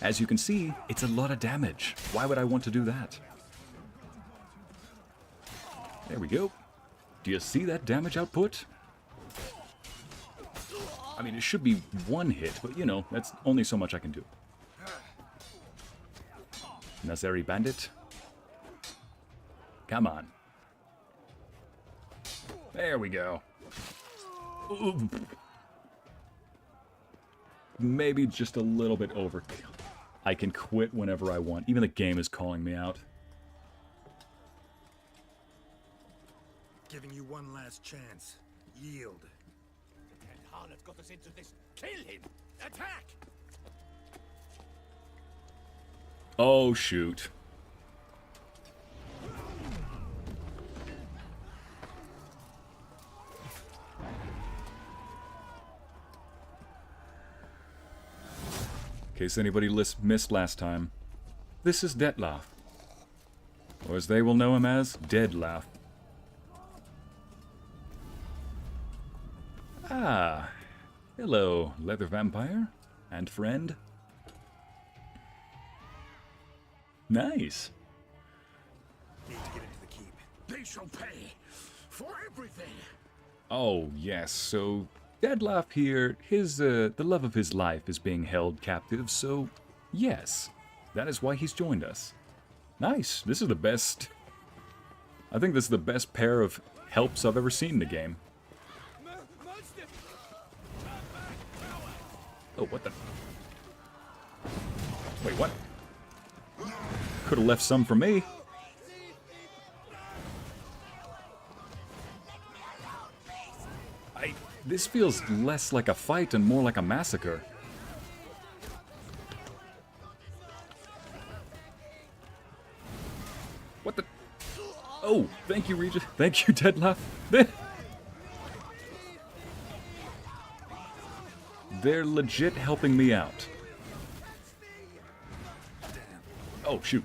As you can see, it's a lot of damage. Why would I want to do that? There we go. Do you see that damage output? I mean, it should be one hit, but you know, that's only so much I can do. Nazari Bandit. Come on. There we go. Ooh. Maybe just a little bit overkill. I can quit whenever I want. Even the game is calling me out. giving you one last chance. Yield. The dead harlot got us into this. Kill him! Attack! Oh, shoot. In case anybody missed last time, this is Detlaff. Or as they will know him as, Detlaff. Ah, hello, leather vampire and friend. Nice. Need to get into the keep. They shall pay for everything. Oh, yes, so Detlaff here, the love of his life is being held captive, so yes, that is why he's joined us. Nice, this is the best, I think this is the best pair of helps I've ever seen in the game. Oh, what the? Wait, what? Could have left some for me. This feels less like a fight and more like a massacre. What the? Oh, thank you, Regis. Thank you, Detlaff. They're legit helping me out. Oh, shoot.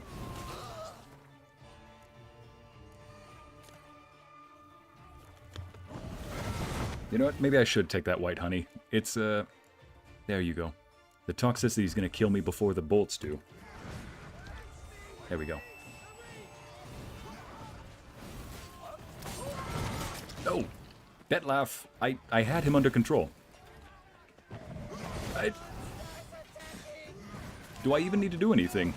You know what? Maybe I should take that white honey. It's, there you go. The toxicity is going to kill me before the bolts do. There we go. Oh! Detlaff! I had him under control. Do I even need to do anything?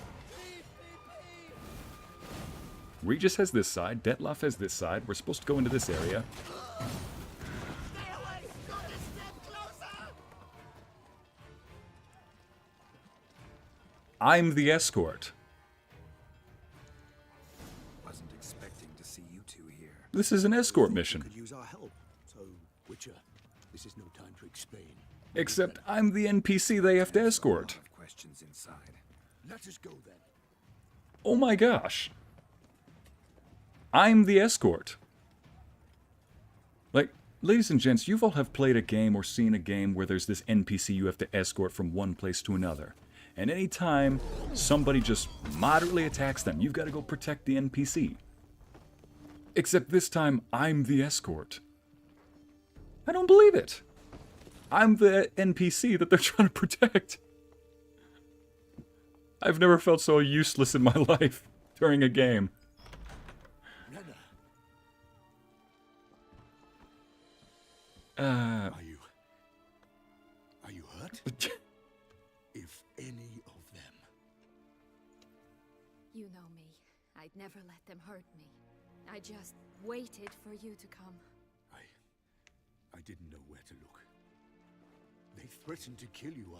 Regis has this side, Detlaff has this side. We're supposed to go into this area. I'm the escort. Wasn't expecting to see you two here. This is an escort mission. Could use our help. So, Witcher, this is no time to explain. Except I'm the NPC they have to escort. Questions inside. Let us go then. Oh my gosh. I'm the escort. Like, ladies and gents, you've all have played a game or seen a game where there's this NPC you have to escort from one place to another. And anytime somebody just moderately attacks them, you've got to go protect the NPC. Except this time, I'm the escort. I don't believe it. I'm the NPC that they're trying to protect. I've never felt so useless in my life during a game. Are you hurt? If any of them. You know me. I'd never let them hurt me. I just waited for you to come. I didn't know where to look. They threatened to kill you.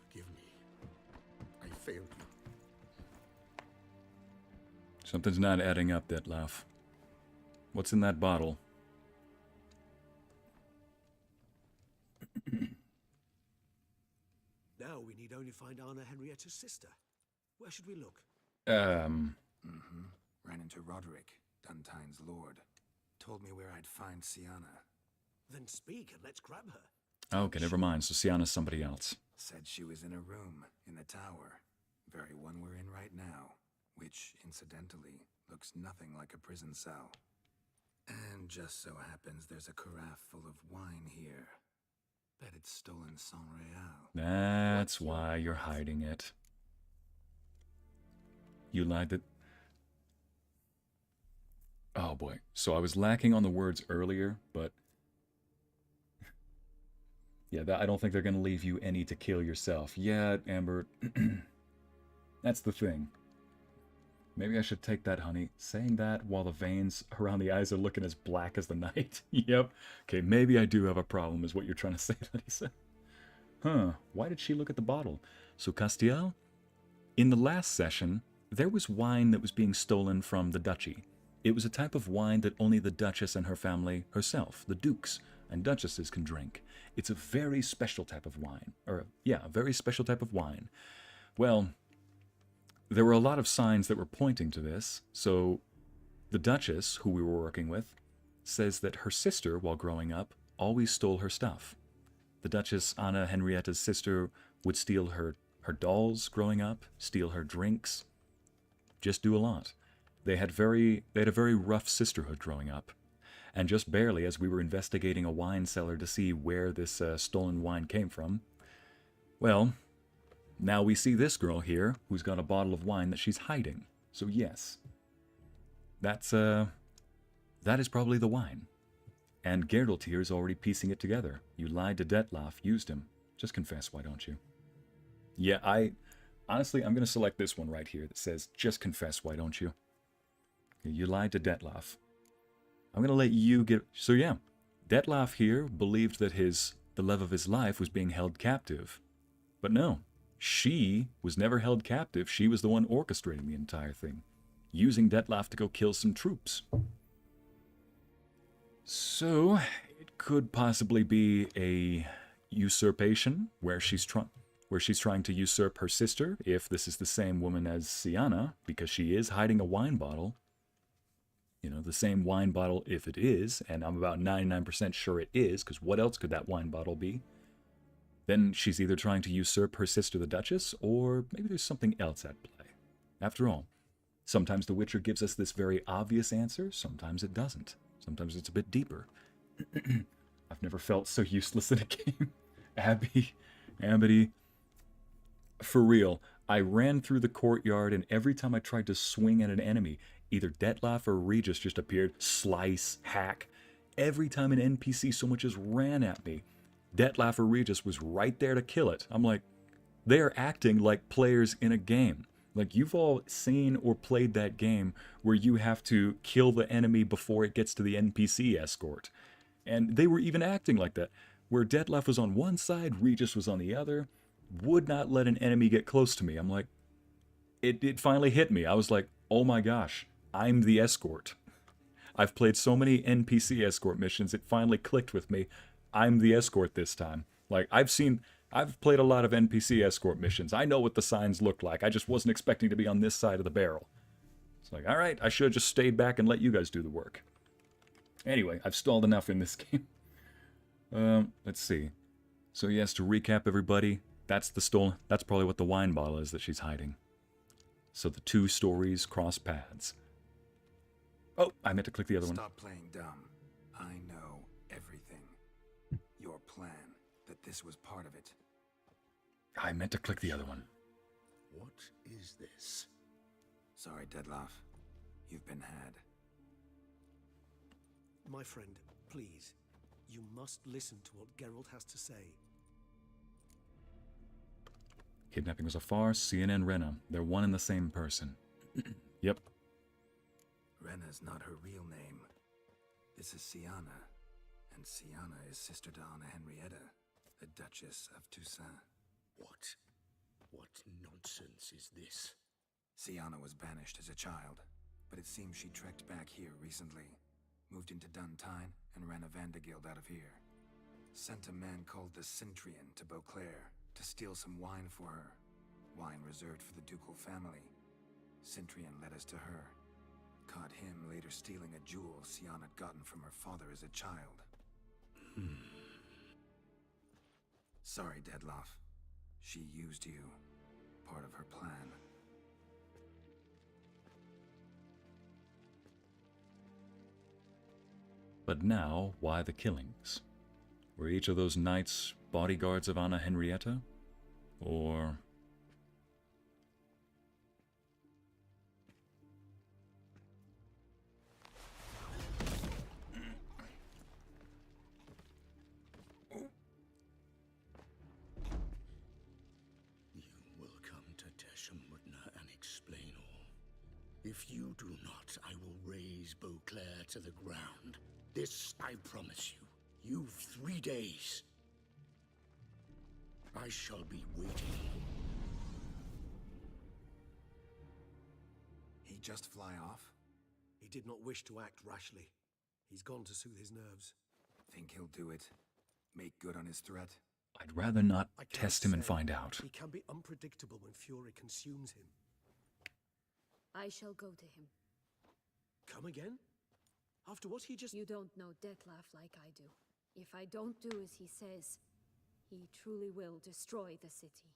Forgive me. I failed you. Something's not adding up, Detlaff. What's in that bottle? Now we need only find Anna Henrietta's sister. Where should we look? Ran into Roderick, Dun Tynne's lord. Told me where I'd find Sienna. Then speak and let's grab her. Okay, never mind. So Sienna's somebody else. Said she was in a room in the tower. Very one we're in right now. Which, incidentally, looks nothing like a prison cell. And just so happens there's a carafe full of wine here. Bet it's stolen San Real. That's why you're hiding it. You lied that... Oh boy. So I was lacking on the words earlier, but... yeah, I don't think they're going to leave you any to kill yourself. Yeah, Amber. That's the thing. Maybe I should take that, honey. Saying that while the veins around the eyes are looking as black as the night. Yep. Okay, maybe I do have a problem, is what you're trying to say, Lisa. Huh. Why did she look at the bottle? So, Castiel, in the last session, there was wine that was being stolen from the duchy. It was a type of wine that only the Duchess and her family herself, the dukes and duchesses, can drink. It's a very special type of wine. Or, yeah, a very special type of wine. Well, there were a lot of signs that were pointing to this, so the Duchess, who we were working with, says that her sister, while growing up, always stole her stuff. The Duchess, Anna Henrietta's sister, would steal her dolls growing up, steal her drinks, just do a lot. They had a very rough sisterhood growing up. And just barely, as we were investigating a wine cellar to see where this stolen wine came from, well, now we see this girl here who's got a bottle of wine that she's hiding. So yes, that is probably the wine. And Geralt here is already piecing it together. You lied to Detlaff, used him. Just confess, why don't you? Yeah, honestly, I'm going to select this one right here that says, just confess, why don't you? You lied to Detlaff. I'm going to let you get... So yeah, Detlaff here believed that the love of his life was being held captive. But no, she was never held captive. She was the one orchestrating the entire thing, using Detlaff to go kill some troops. So, it could possibly be a usurpation where she's trying to usurp her sister, if this is the same woman as Sienna, because she is hiding a wine bottle. You know, the same wine bottle if it is, and I'm about 99% sure it is, because what else could that wine bottle be? Then she's either trying to usurp her sister the Duchess, or maybe there's something else at play. After all, sometimes The Witcher gives us this very obvious answer, sometimes it doesn't. Sometimes it's a bit deeper. I've never felt so useless in a game. Amity. For real, I ran through the courtyard, and every time I tried to swing at an enemy, either Detlaff or Regis just appeared, slice, hack. Every time an NPC so much as ran at me, Detlaff or Regis was right there to kill it. I'm like, they are acting like players in a game. Like, you've all seen or played that game where you have to kill the enemy before it gets to the NPC escort. And they were even acting like that, where Detlaff was on one side, Regis was on the other, would not let an enemy get close to me. I'm like, it finally hit me. I was like, oh my gosh, I'm the escort. I've played so many NPC escort missions, it finally clicked with me. I'm the escort this time. Like, I've played a lot of NPC escort missions. I know what the signs look like. I just wasn't expecting to be on this side of the barrel. It's like, all right, I should have just stayed back and let you guys do the work. Anyway, I've stalled enough in this game. Let's see. So yes, to recap everybody, that's probably what the wine bottle is that she's hiding. So the two stories cross paths. Oh, I meant to click the other one. Stop playing dumb. I know everything. Your plan, that this was part of it. I meant to click the other one. What is this? Sorry, Detlaff. You've been had. My friend, please. You must listen to what Geralt has to say. Kidnapping was a farce, CNN Renna. They're one and the same person. Yep. Renna's not her real name. This is Sienna. And Sienna is sister to Anna Henrietta, the Duchess of Toussaint. What nonsense is this? Sienna was banished as a child, but it seems she trekked back here recently. Moved into Dun Tynne and ran a Vandergild out of here. Sent a man called the Centurion to Beauclair to steal some wine for her. Wine reserved for the ducal family. Centurion led us to her. Caught him later stealing a jewel Sienna had gotten from her father as a child. Sorry, Detlaff. She used you. Part of her plan. But now, why the killings? Were each of those knights bodyguards of Anna Henrietta? Or... You will come to Teshumutna and explain all. If you do not, I will raze Beauclair to the ground. This I promise you. You've 3 days. I shall be waiting. He just fly off? He did not wish to act rashly. He's gone to soothe his nerves. Think he'll do it? Make good on his threat? I'd rather not I cannot test him and say. find out. He can be unpredictable when fury consumes him. I shall go to him. Come again? After what he just... You don't know Detlaff like I do. If I don't do as he says, he truly will destroy the city.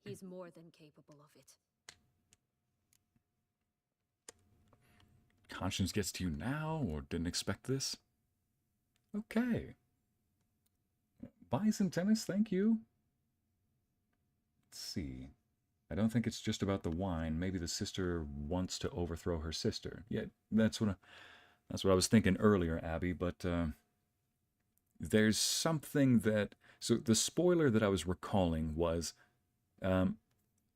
He's more than capable of it. Conscience gets to you now, or didn't expect this? Okay. Bison tennis, thank you. Let's see. I don't think it's just about the wine. Maybe the sister wants to overthrow her sister. Yeah, that's what I was thinking earlier, Abby, but there's something that... So the spoiler that I was recalling was... the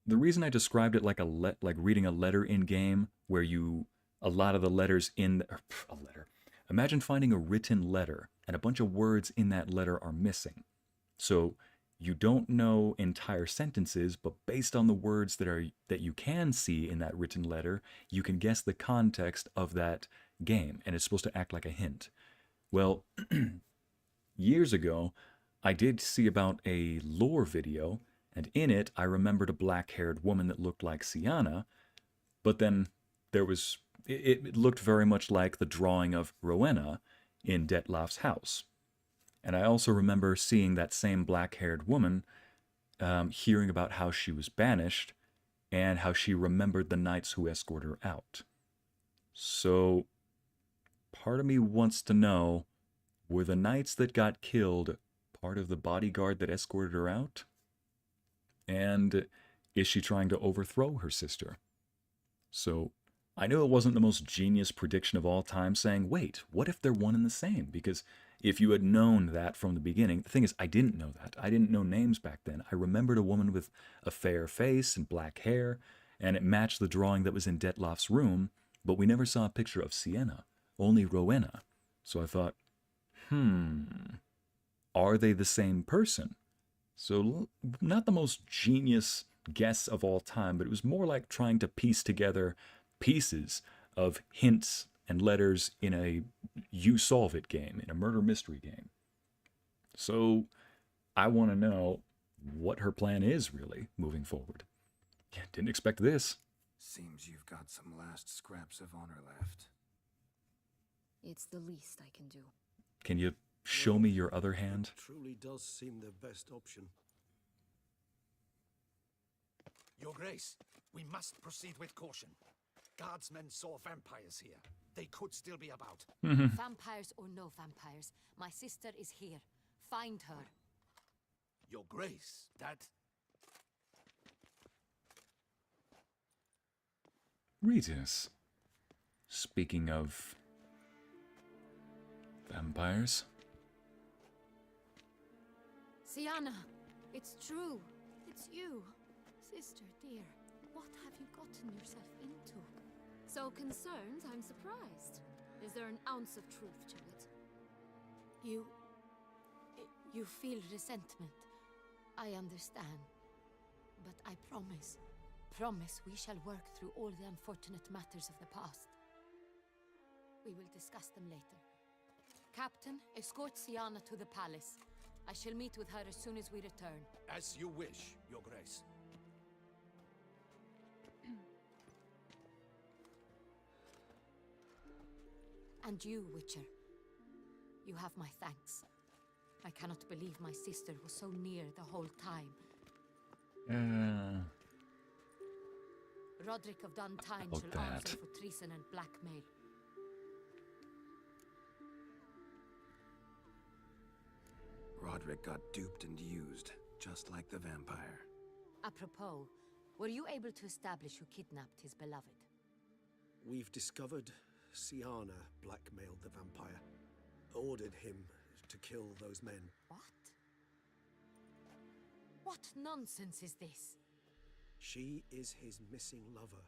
reason I described it like like reading a letter in-game, where a lot of the letters in... a letter. Imagine finding a written letter, and a bunch of words in that letter are missing. So you don't know entire sentences, but based on the words that you can see in that written letter, you can guess the context of that game, and it's supposed to act like a hint. Well, years ago, I did see about a lore video, and in it, I remembered a black-haired woman that looked like Sienna, but then there was... It looked very much like the drawing of Rowena in Detlaff's house. And I also remember seeing that same black-haired woman, hearing about how she was banished, and how she remembered the knights who escorted her out. So, part of me wants to know, were the knights that got killed part of the bodyguard that escorted her out? And is she trying to overthrow her sister? So, I know it wasn't the most genius prediction of all time saying, wait, what if they're one and the same? Because if you had known that from the beginning, the thing is, I didn't know that. I didn't know names back then. I remembered a woman with a fair face and black hair, and it matched the drawing that was in Detlaff's room, but we never saw a picture of Sienna, only Rowena. So I thought, are they the same person? So not the most genius guess of all time, but it was more like trying to piece together pieces of hints and letters in a You Solve It game, in a murder mystery game. So I want to know what her plan is, really, moving forward. Yeah, didn't expect this. Seems you've got some last scraps of honor left. It's the least I can do. Can you show me your other hand? It truly does seem the best option. Your Grace, we must proceed with caution. Guardsmen saw vampires here. They could still be about. Vampires or no vampires, my sister is here. Find her. Your Grace, that... Regis. Speaking of vampires. Sienna, it's true. It's you. Sister, dear, what have you gotten yourself into? So concerned, I'm surprised. Is there an ounce of truth to it? You feel resentment. I understand. But I promise we shall work through all the unfortunate matters of the past. We will discuss them later. Captain, escort Sienna to the palace. I shall meet with her as soon as we return. As you wish, Your Grace. And you, Witcher. You have my thanks. I cannot believe my sister was so near the whole time. Roderick of Dun Tynne shall answer for treason and blackmail. Roderick got duped and used, just like the vampire. Apropos, were you able to establish who kidnapped his beloved? We've discovered Sienna blackmailed the vampire, ordered him to kill those men. What? What nonsense is this? She is his missing lover.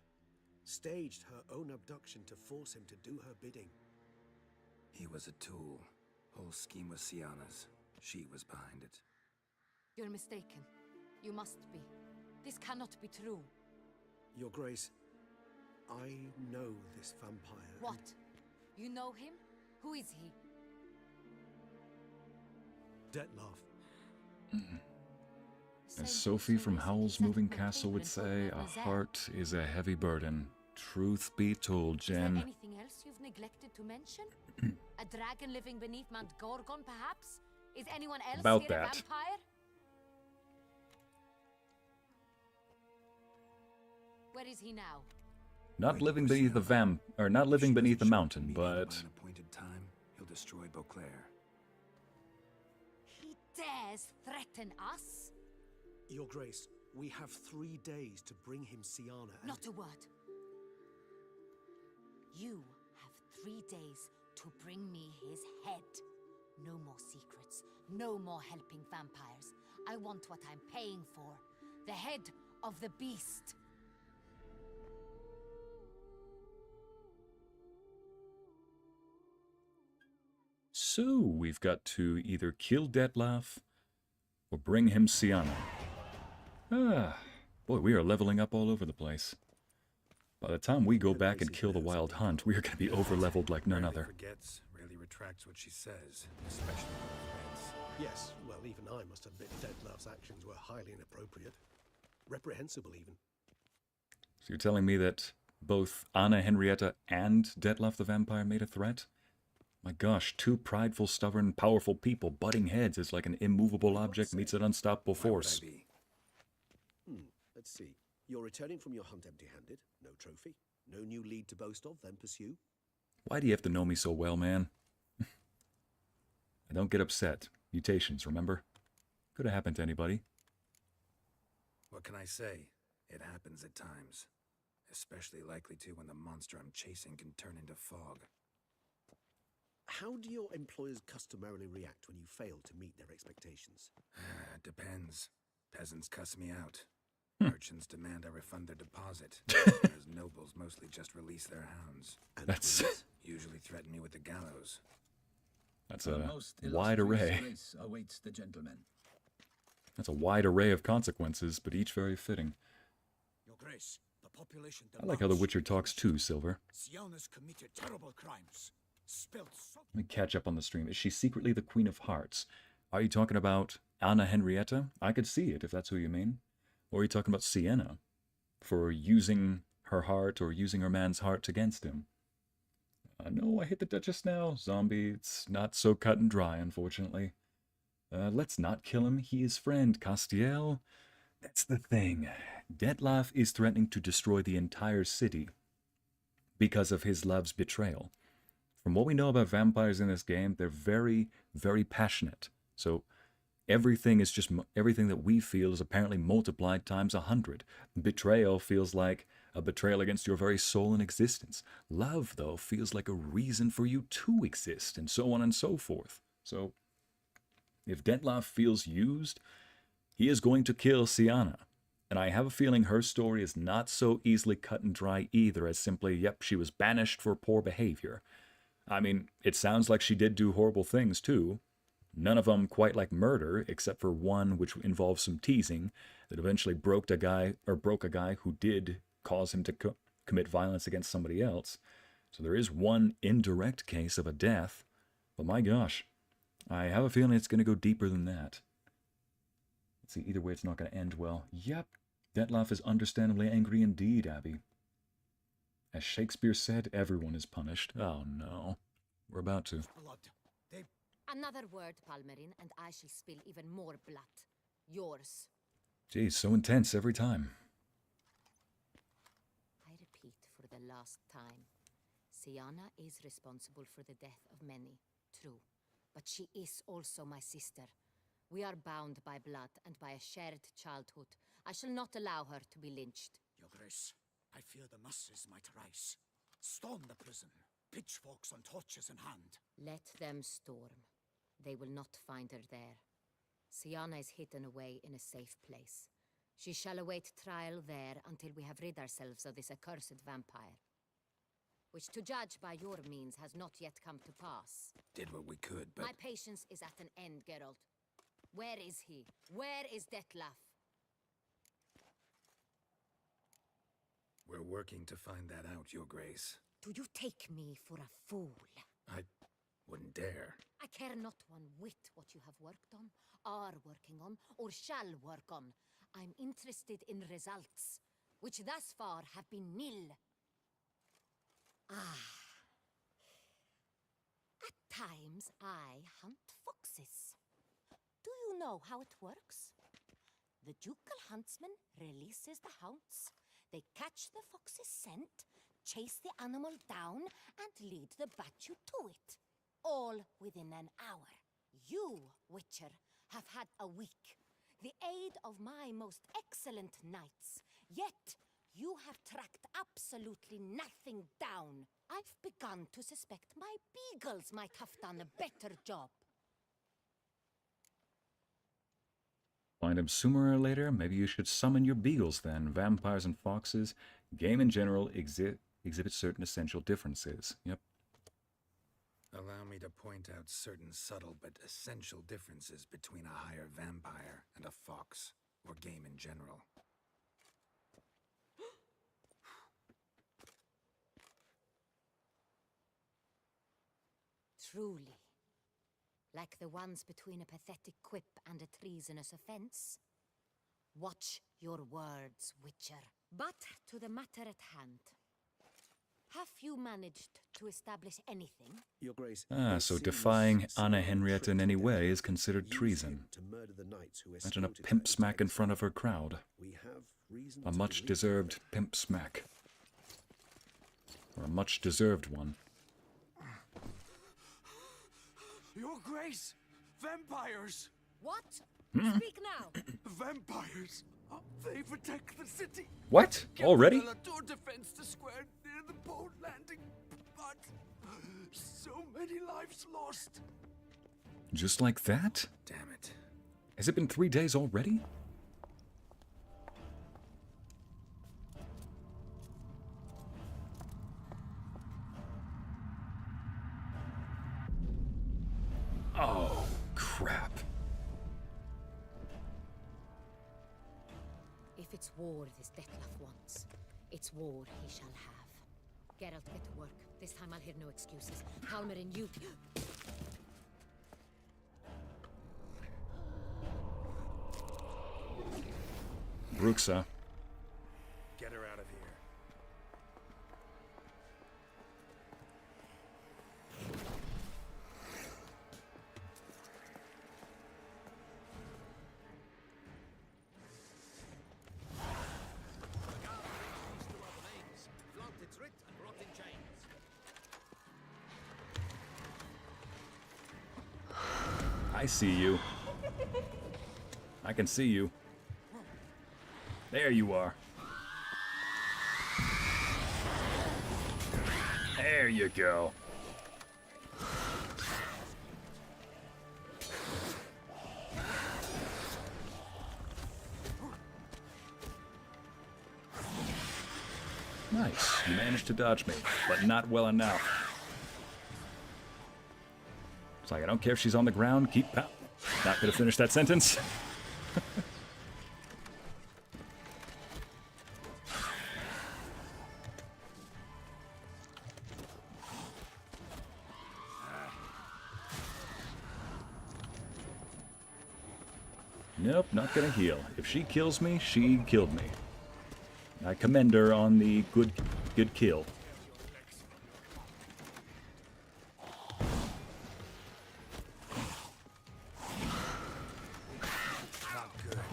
Staged her own abduction to force him to do her bidding. He was a tool. Whole scheme was Sienna's. She was behind it. You're mistaken. You must be. This cannot be true. Your Grace, I know this vampire. What? You know him? Who is he? Detlaff. As Sophie from Howl's Moving Castle would say, a heart is a heavy burden. Truth be told, Is there Jen. anything else you've neglected to mention? A dragon living beneath Mount Gorgon, perhaps? Is anyone else About here that. a vampire? Where is he now? Not living beneath not living beneath the mountain, but By an appointed time, he'll destroy Beauclair. He dares threaten us? Your Grace, we have 3 days to bring him Siana. And Not a word. You have 3 days to bring me his head. No more secrets. No more helping vampires. I want what I'm paying for. The head of the beast. so we've got to either kill Detlaff or bring him Siana. Ah, boy, we are leveling up all over the place. By the time we go back and kill the Wild Hunt, we are going to be over-leveled like none Rarely other. forgets, rarely retracts what she says, especially with friends. yes, well, even I must admit Detlaff's actions were highly inappropriate. Reprehensible, even. So you're telling me that both Anna Henrietta and Detlaff the Vampire made a threat? My gosh, 2 prideful, stubborn, powerful people butting heads is like an immovable object meets an unstoppable Why would I force. be? Let's see. You're returning from your hunt empty-handed. No trophy. No new lead to boast of, then pursue. Why do you have to know me so well, man? I don't get upset. Mutations, remember? Could have happened to anybody. What can I say? It happens at times. Especially likely to when the monster I'm chasing can turn into fog. How do your employers customarily react when you fail to meet their expectations? Depends. Peasants cuss me out. Merchants demand I refund their deposit. Whereas nobles mostly just release their hounds. And That's police? Usually threaten me with the gallows. that's The a most wide illustrious array. race awaits the gentleman. That's a wide array of consequences, but each very fitting. Your Grace, the population I like how The Witcher talks too, Silver. Siana's committed terrible crimes. Spilt so Let me catch up on the stream. Is she secretly the Queen of Hearts? Are you talking about Anna Henrietta? I could see it, if that's who you mean. Or are you talking about Sienna? For using her heart or using her man's heart against him? No, I hit the Duchess now. Zombie, it's not so cut and dry, unfortunately. Let's not kill him. He is friend. Castiel? That's the thing. Detlaff is threatening to destroy the entire city because of his love's betrayal. From what we know about vampires in this game, they're very, very passionate. So everything that we feel is apparently multiplied times 100. Betrayal feels like a betrayal against your very soul and existence. Love, though, feels like a reason for you to exist, and so on and so forth. So if Detlaff feels used, he is going to kill Siana. And I have a feeling her story is not so easily cut and dry either, as simply, yep, she was banished for poor behavior. I mean, it sounds like she did do horrible things too. None of them quite like murder, except for one which involves some teasing that eventually broke a guy who did cause him to commit violence against somebody else. So there is one indirect case of a death, but my gosh, I have a feeling it's going to go deeper than that. Let's see, either way it's not going to end well. Yep, Detlaff is understandably angry indeed, Abby. As Shakespeare said, everyone is punished. Oh no, we're about to. blood. They Another word, Palmerin, and I shall spill even more blood. Yours. Geez, so intense every time. I repeat for the last time. Siana is responsible for the death of many, true. But she is also my sister. We are bound by blood and by a shared childhood. I shall not allow her to be lynched. Your Grace, I fear the masses might rise. Storm the prison, pitchforks and torches in hand. Let them storm. They will not find her there. Siana is hidden away in a safe place. She shall await trial there until we have rid ourselves of this accursed vampire. Which, to judge by your means, has not yet come to pass. Did what we could, but My patience is at an end, Geralt. Where is he? Where is Detlaff? we're working to find that out, Your Grace. Do you take me for a fool? I wouldn't dare. I care not one whit what you have worked on, are working on, or shall work on. I'm interested in results, which thus far have been nil. At times, I hunt foxes. Do you know how it works? The ducal huntsman releases the hounds. They catch the fox's scent, chase the animal down, and lead the battue to it. All within an hour. You, Witcher, have had a week. The aid of my most excellent knights. Yet, you have tracked absolutely nothing down. I've begun to suspect my beagles might have done a better job. Find him sooner or later. Maybe you should summon your beagles then. Vampires and foxes, game in general, exhibit certain essential differences. Yep. Allow me to point out certain subtle but essential differences between a higher vampire and a fox, or game in general. Truly. Like the ones between a pathetic quip and a treasonous offense. Watch your words, Witcher. But to the matter at hand. Have you managed to establish anything? Your Grace. So defying Anna Henrietta in any way is considered treason. Imagine a pimp smack in front of her crowd. A much-deserved pimp smack. Or a much-deserved one. Your Grace! Vampires! What? Speak now! Vampires! They protect the city! What? Already? The door defense to square near the boat landing, but so many lives lost. Just like that? Damn it. Has it been 3 days already? Oh, crap. If it's war this Detlaff wants, it's war he shall have. Geralt, get to work. This time I'll hear no excuses. Palmerin, you... Bruxa. Get her out of here. I see you. I can see you. There you are. There you go. Nice. You managed to dodge me, but not well enough. It's like, I don't care if she's on the ground, keep pow. Not gonna finish that sentence. Nope, not gonna heal. If she kills me, she killed me. I commend her on the good kill.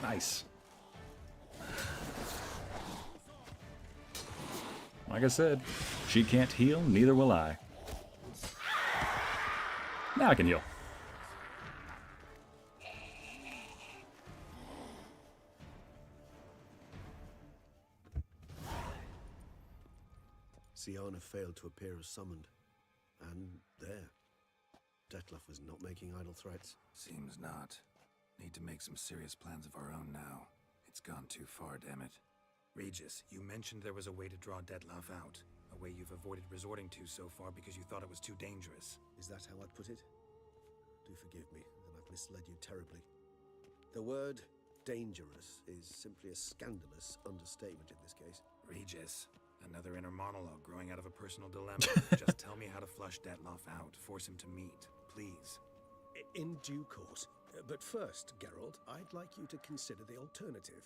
Nice. Like I said, she can't heal, neither will I. Now I can heal. Syanna failed to appear as summoned. And there. Detlaff was not making idle threats. Seems not. Need to make some serious plans of our own now. It's gone too far, damn it. Regis, you mentioned there was a way to draw Detlaff out. A way you've avoided resorting to so far because you thought it was too dangerous. Is that how I'd put it? Do forgive me that I've misled you terribly. The word dangerous is simply a scandalous understatement in this case. Regis, Another inner monologue growing out of a personal dilemma. Just tell me how to flush Detlaff out. Force him to meet, please. In due course. But first, Geralt, I'd like you to consider the alternative.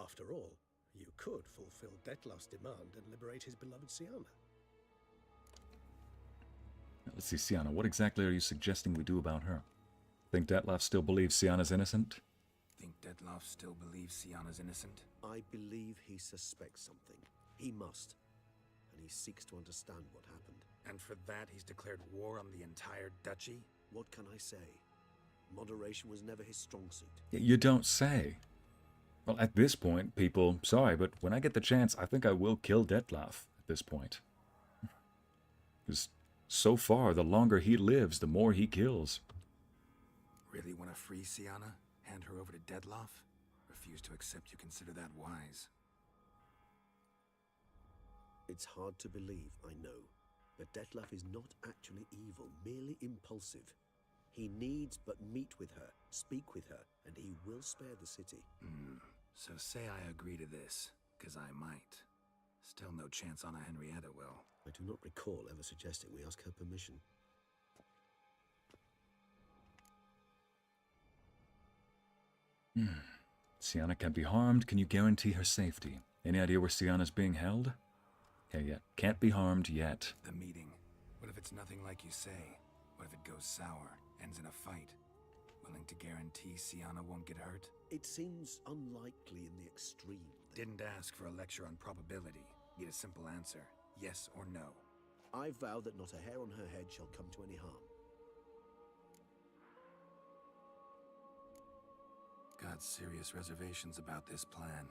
After all, you could fulfill Detlaff's demand and liberate his beloved Siana. Let's see, Siana, what exactly are you suggesting we do about her? Think Detlaff still believes Siana's innocent? Think Detlaff still believes Siana's innocent? I believe he suspects something. He must. And he seeks to understand what happened. And for that, he's declared war on the entire duchy? What can I say? Moderation was never his strong suit. You don't say. Well, at this point, people, sorry, but when I get the chance, I think I will kill Detlaff at this point. Because so far, the longer he lives, the more he kills. Really want to free Siana? Hand her over to Detlaff? Refuse to accept you consider that wise. It's hard to believe, I know. But Detlaff is not actually evil, merely impulsive. He needs but meet with her, speak with her, and he will spare the city. So say I agree to this, because I might. Still no chance Anna Henrietta will. I do not recall ever suggesting we ask her permission. Siana can't be harmed. Can you guarantee her safety? Any idea where Siana's being held? Okay, yeah. Can't be harmed yet. The meeting. What if it's nothing like you say? What if it goes sour, ends in a fight? Willing to guarantee Siana won't get hurt? It seems unlikely in the extreme. Didn't ask for a lecture on probability. Need a simple answer. Yes or no. I vow that not a hair on her head shall come to any harm. Got serious reservations about this plan.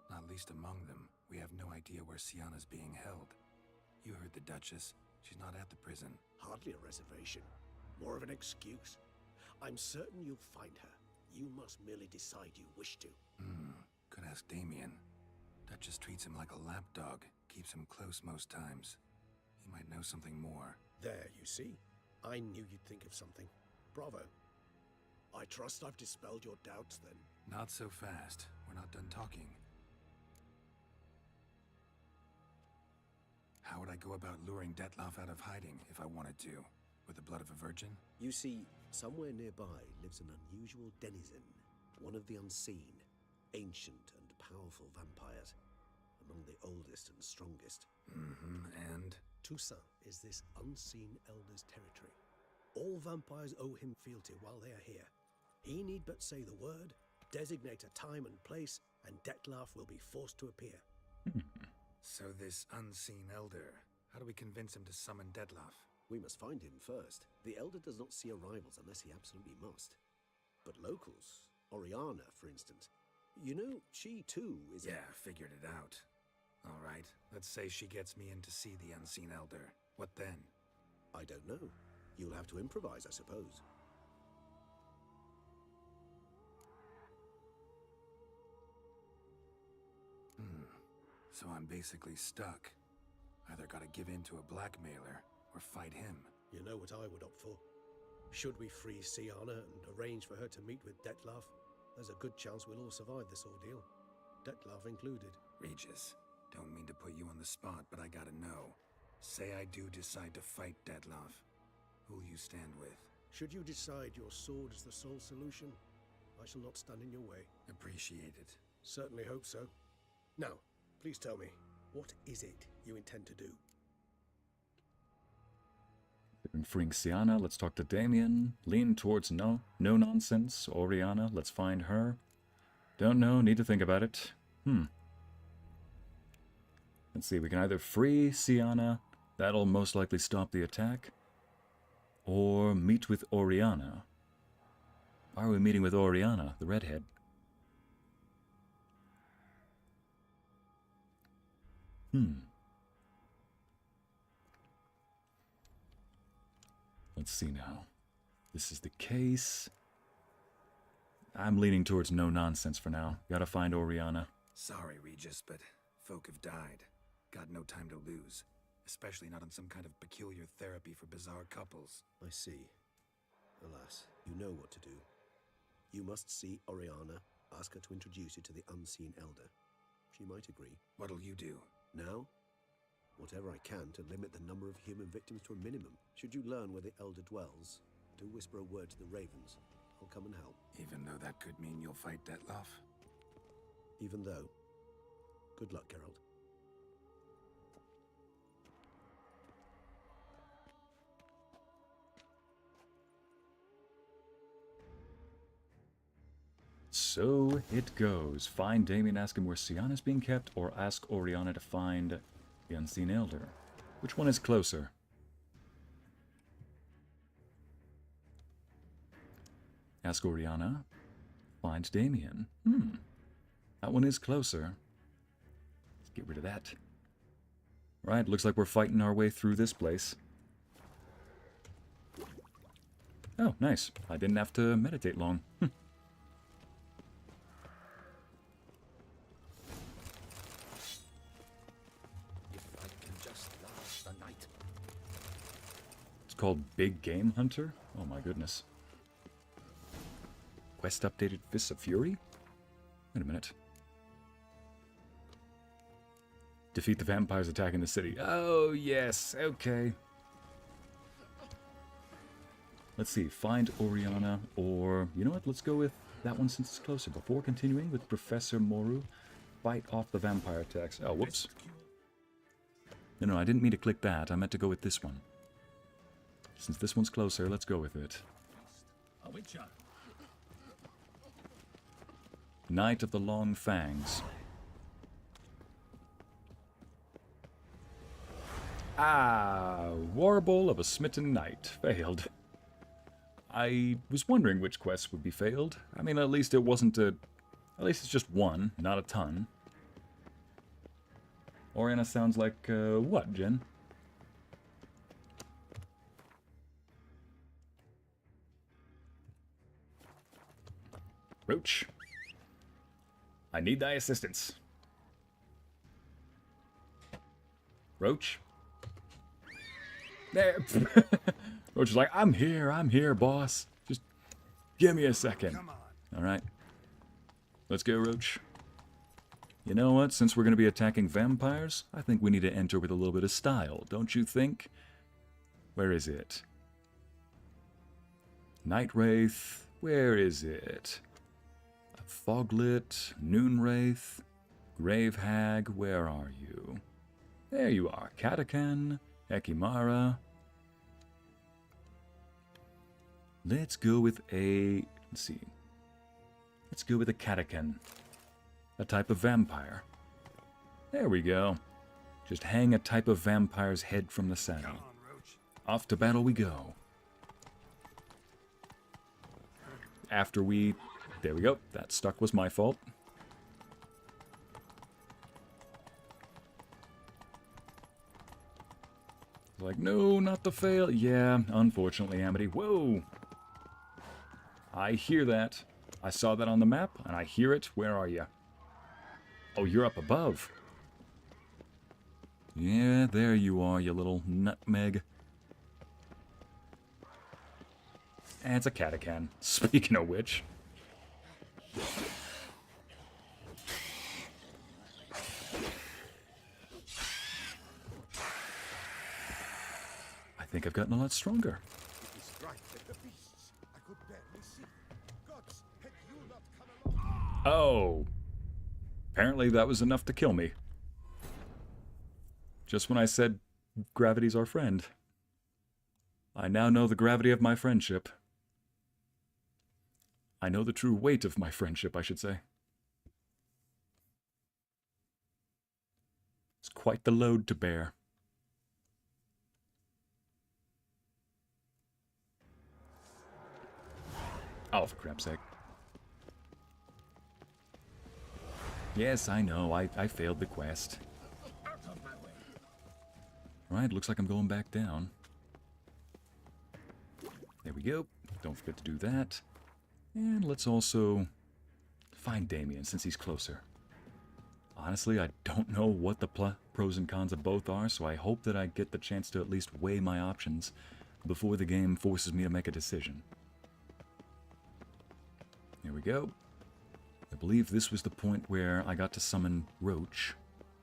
Not least among them, we have no idea where Siana's being held. You heard the Duchess. She's not at the prison. Hardly a reservation. More of an excuse. I'm certain you'll find her. You must merely decide you wish to. Could ask Damien. Duchess treats him like a lapdog. Keeps him close most times. He might know something more. There, you see? I knew you'd think of something. Bravo. I trust I've dispelled your doubts, then. Not so fast. We're not done talking. How would I go about luring Detlaff out of hiding if I wanted to? With the blood of a virgin? You see, somewhere nearby lives an unusual denizen. One of the unseen, ancient and powerful vampires. Among the oldest and strongest. And? Toussaint is this unseen elder's territory. All vampires owe him fealty while they are here. He need but say the word, designate a time and place, and Detlaff will be forced to appear. So this unseen elder, how do we convince him to summon Detlaff? We must find him first. The elder does not see arrivals unless he absolutely must. But locals, Oriana, for instance, you know, she too is... Yeah, figured it out. All right, let's say she gets me in to see the unseen elder. What then? I don't know. You'll have to improvise, I suppose. So I'm basically stuck. Either gotta give in to a blackmailer, or fight him. You know what I would opt for. Should we free Siana and arrange for her to meet with Detlaff, there's a good chance we'll all survive this ordeal. Detlaff included. Regis, don't mean to put you on the spot, but I gotta know. Say I do decide to fight Detlaff. Who'll you stand with? Should you decide your sword is the sole solution, I shall not stand in your way. Appreciate it. Certainly hope so. Now, please tell me, what is it you intend to do? Been freeing Siana, let's talk to Damien. Lean towards no nonsense. Oriana, let's find her. Don't know, need to think about it. Let's see, we can either free Siana, that'll most likely stop the attack, or meet with Oriana. Why are we meeting with Oriana, the redhead? Let's see now. This is the case. I'm leaning towards no nonsense for now. Gotta find Oriana. Sorry, Regis, but folk have died. Got no time to lose. Especially not on some kind of peculiar therapy for bizarre couples. I see. Alas, you know what to do. You must see Oriana, ask her to introduce you to the unseen elder. She might agree. What'll you do? Now, whatever I can to limit the number of human victims to a minimum. Should you learn where the Elder dwells, do whisper a word to the Ravens. I'll come and help. Even though that could mean you'll fight Detlaff? Even though. Good luck, Geralt. So it goes. Find Damien, ask him where Syanna's being kept, or ask Oriana to find the Unseen Elder. Which one is closer? Ask Oriana. Find Damien. That one is closer. Let's get rid of that. Right, looks like we're fighting our way through this place. Oh, nice. I didn't have to meditate long. It's called Big Game Hunter? Oh my goodness. Quest updated Fists of Fury? Wait a minute. Defeat the vampires attacking the city. Oh, yes. Okay. Let's see. Find Oriana, or... You know what? Let's go with that one since it's closer. Before continuing with Professor Moru, fight off the vampire attacks. Oh, whoops. No, I didn't mean to click that. I meant to go with this one. Since this one's closer, let's go with it. Knight of the Long Fangs. Ah, Warble of a Smitten Knight. Failed. I was wondering which quests would be failed. I mean, at least it wasn't a... At least it's just one, not a ton. Oriana sounds like, what, Jen? Roach. I need thy assistance. Roach? There. Roach is like, I'm here, boss. Just give me a second. Alright. Let's go, Roach. You know what? Since we're going to be attacking vampires, I think we need to enter with a little bit of style, don't you think? Where is it? Night Wraith. Where is it? Foglit, Noonwraith, Grave Hag, where are you? There you are. Garkain, Ekimara. Let's go with a... Let's see. Let's go with a Garkain. A type of vampire. There we go. Just hang a type of vampire's head from the saddle. Off to battle we go. After we... There we go. That stuck was my fault. Like, no, not the fail. Yeah, unfortunately, Amity. Whoa! I hear that. I saw that on the map, and I hear it. Where are you? Oh, you're up above. Yeah, there you are, you little nutmeg. And it's a Garkain. Speaking of which... I think I've gotten a lot stronger. Oh. Apparently that was enough to kill me. Just when I said gravity's our friend. I now know the gravity of my friendship. I know the true weight of my friendship, I should say. It's quite the load to bear. Oh, for crap's sake. Yes, I know. I failed the quest. Right, looks like I'm going back down. There we go. Don't forget to do that. And let's also find Damien, since he's closer. Honestly, I don't know what the pros and cons of both are, so I hope that I get the chance to at least weigh my options before the game forces me to make a decision. Here we go. I believe this was the point where I got to summon Roach,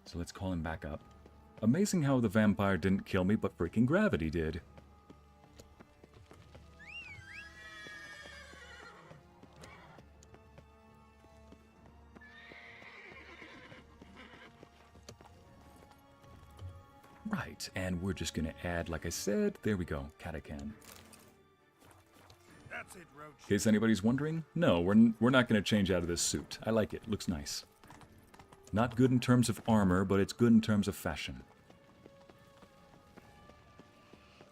so let's call him back up. Amazing how the vampire didn't kill me, but freaking gravity did. Right, and we're just gonna add, like I said, there we go, Garkain. That's it, Roach. In case anybody's wondering, no, we're not gonna change out of this suit. I like it, looks nice. Not good in terms of armor, but it's good in terms of fashion.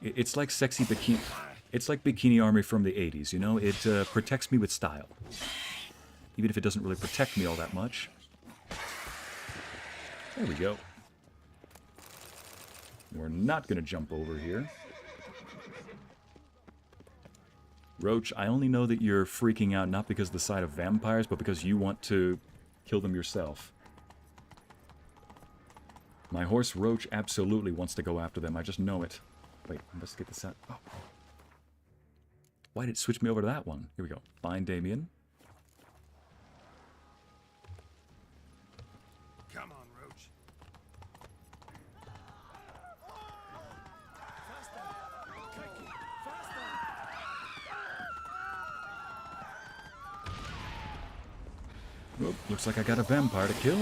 It's like sexy bikini. It's like bikini armor from the 80s, you know? It protects me with style. Even if it doesn't really protect me all that much. There we go. We're not going to jump over here. Roach, I only know that you're freaking out not because of the sight of vampires, but because you want to kill them yourself. My horse Roach absolutely wants to go after them. I just know it. Wait, let's get this out. Oh. Why did it switch me over to that one? Here we go. Find Damien. Come on, Roach. Oop, looks like I got a vampire to kill.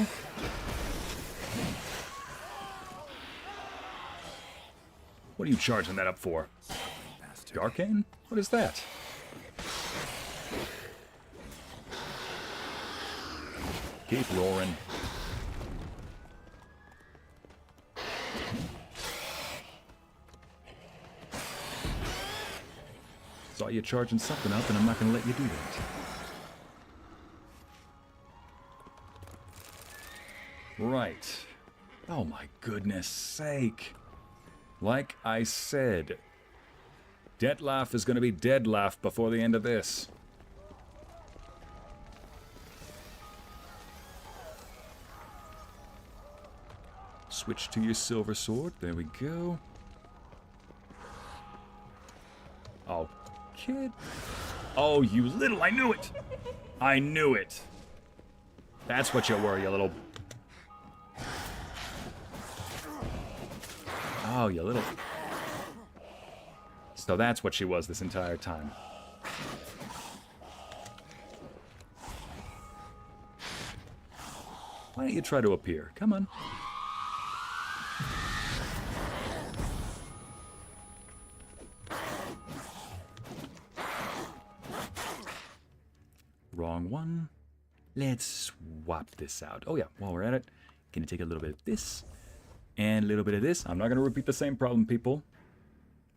What are you charging that up for? Garkain? What is that? Keep roaring. Saw you charging something up, and I'm not going to let you do that. Right. Oh my goodness sake. Like I said, Detlaff is going to be Detlaff before the end of this. Switch to your silver sword. There we go. Oh, kid. Oh, you little... I knew it! I knew it! That's what you were, you little... Oh, you little... So that's what she was this entire time. Why don't you try to appear? Come on. Wrong one. Let's swap this out. Oh yeah, while we're at it, gonna take a little bit of this and a little bit of this. I'm not gonna repeat the same problem, people.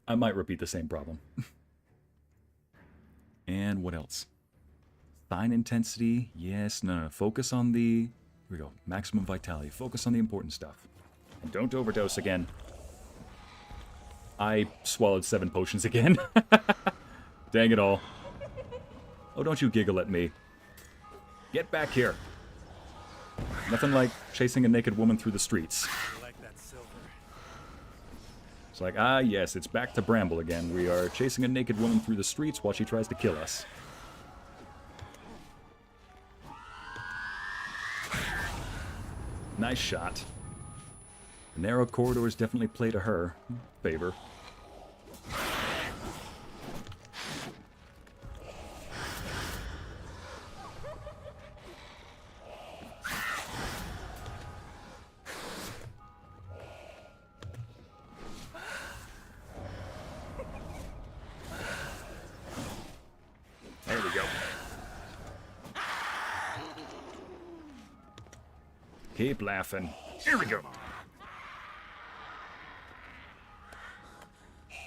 I might repeat the same problem. And what else? Fine intensity. Yes, no. Focus on the... Here we go. Maximum vitality. Focus on the important stuff. And don't overdose again. I swallowed 7 potions again. Dang it all. Oh, don't you giggle at me. Get back here. Nothing like chasing a naked woman through the streets. It's like, ah, yes, it's back to Bramble again. We are chasing a naked woman through the streets while she tries to kill us. Nice shot. The narrow corridors definitely play to her favor. Keep laughing. Here we go.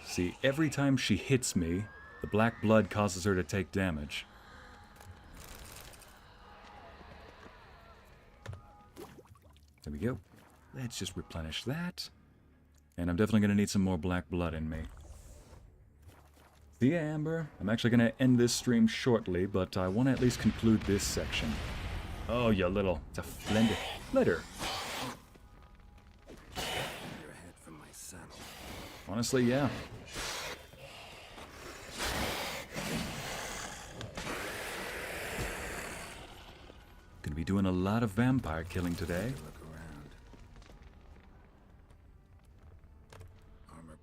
See, every time she hits me, the black blood causes her to take damage. There we go. Let's just replenish that. And I'm definitely going to need some more black blood in me. See ya, Amber. I'm actually going to end this stream shortly, but I want to at least conclude this section. Oh, you little... It's a splendid flitter. Your head from my saddle. Honestly, yeah. Gonna be doing a lot of vampire killing today. Look around.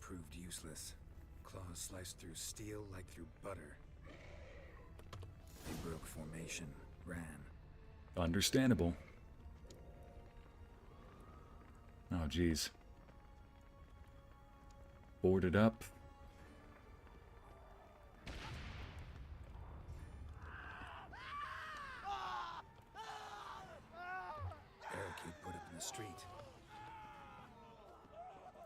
proved useless. Claws sliced through steel like through butter. They broke formation, ran. Understandable. Oh, geez. Boarded up. Barricade put up in the street.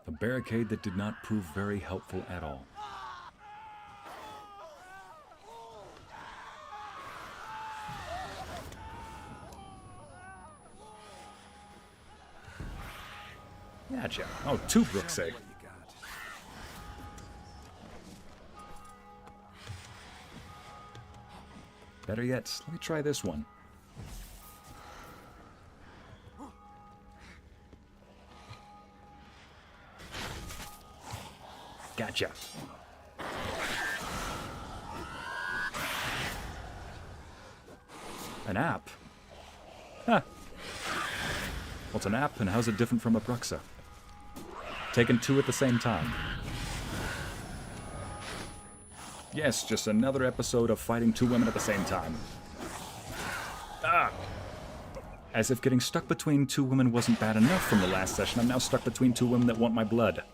A barricade that did not prove very helpful at all. Gotcha. Oh, two Brooksay. What you got? Better yet, let me try this one. Gotcha. An app? Huh. What's an app and how's it different from a Bruxa? Taking two at the same time. Yes, just another episode of fighting two women at the same time. Ah! As if getting stuck between two women wasn't bad enough from the last session, I'm now stuck between two women that want my blood.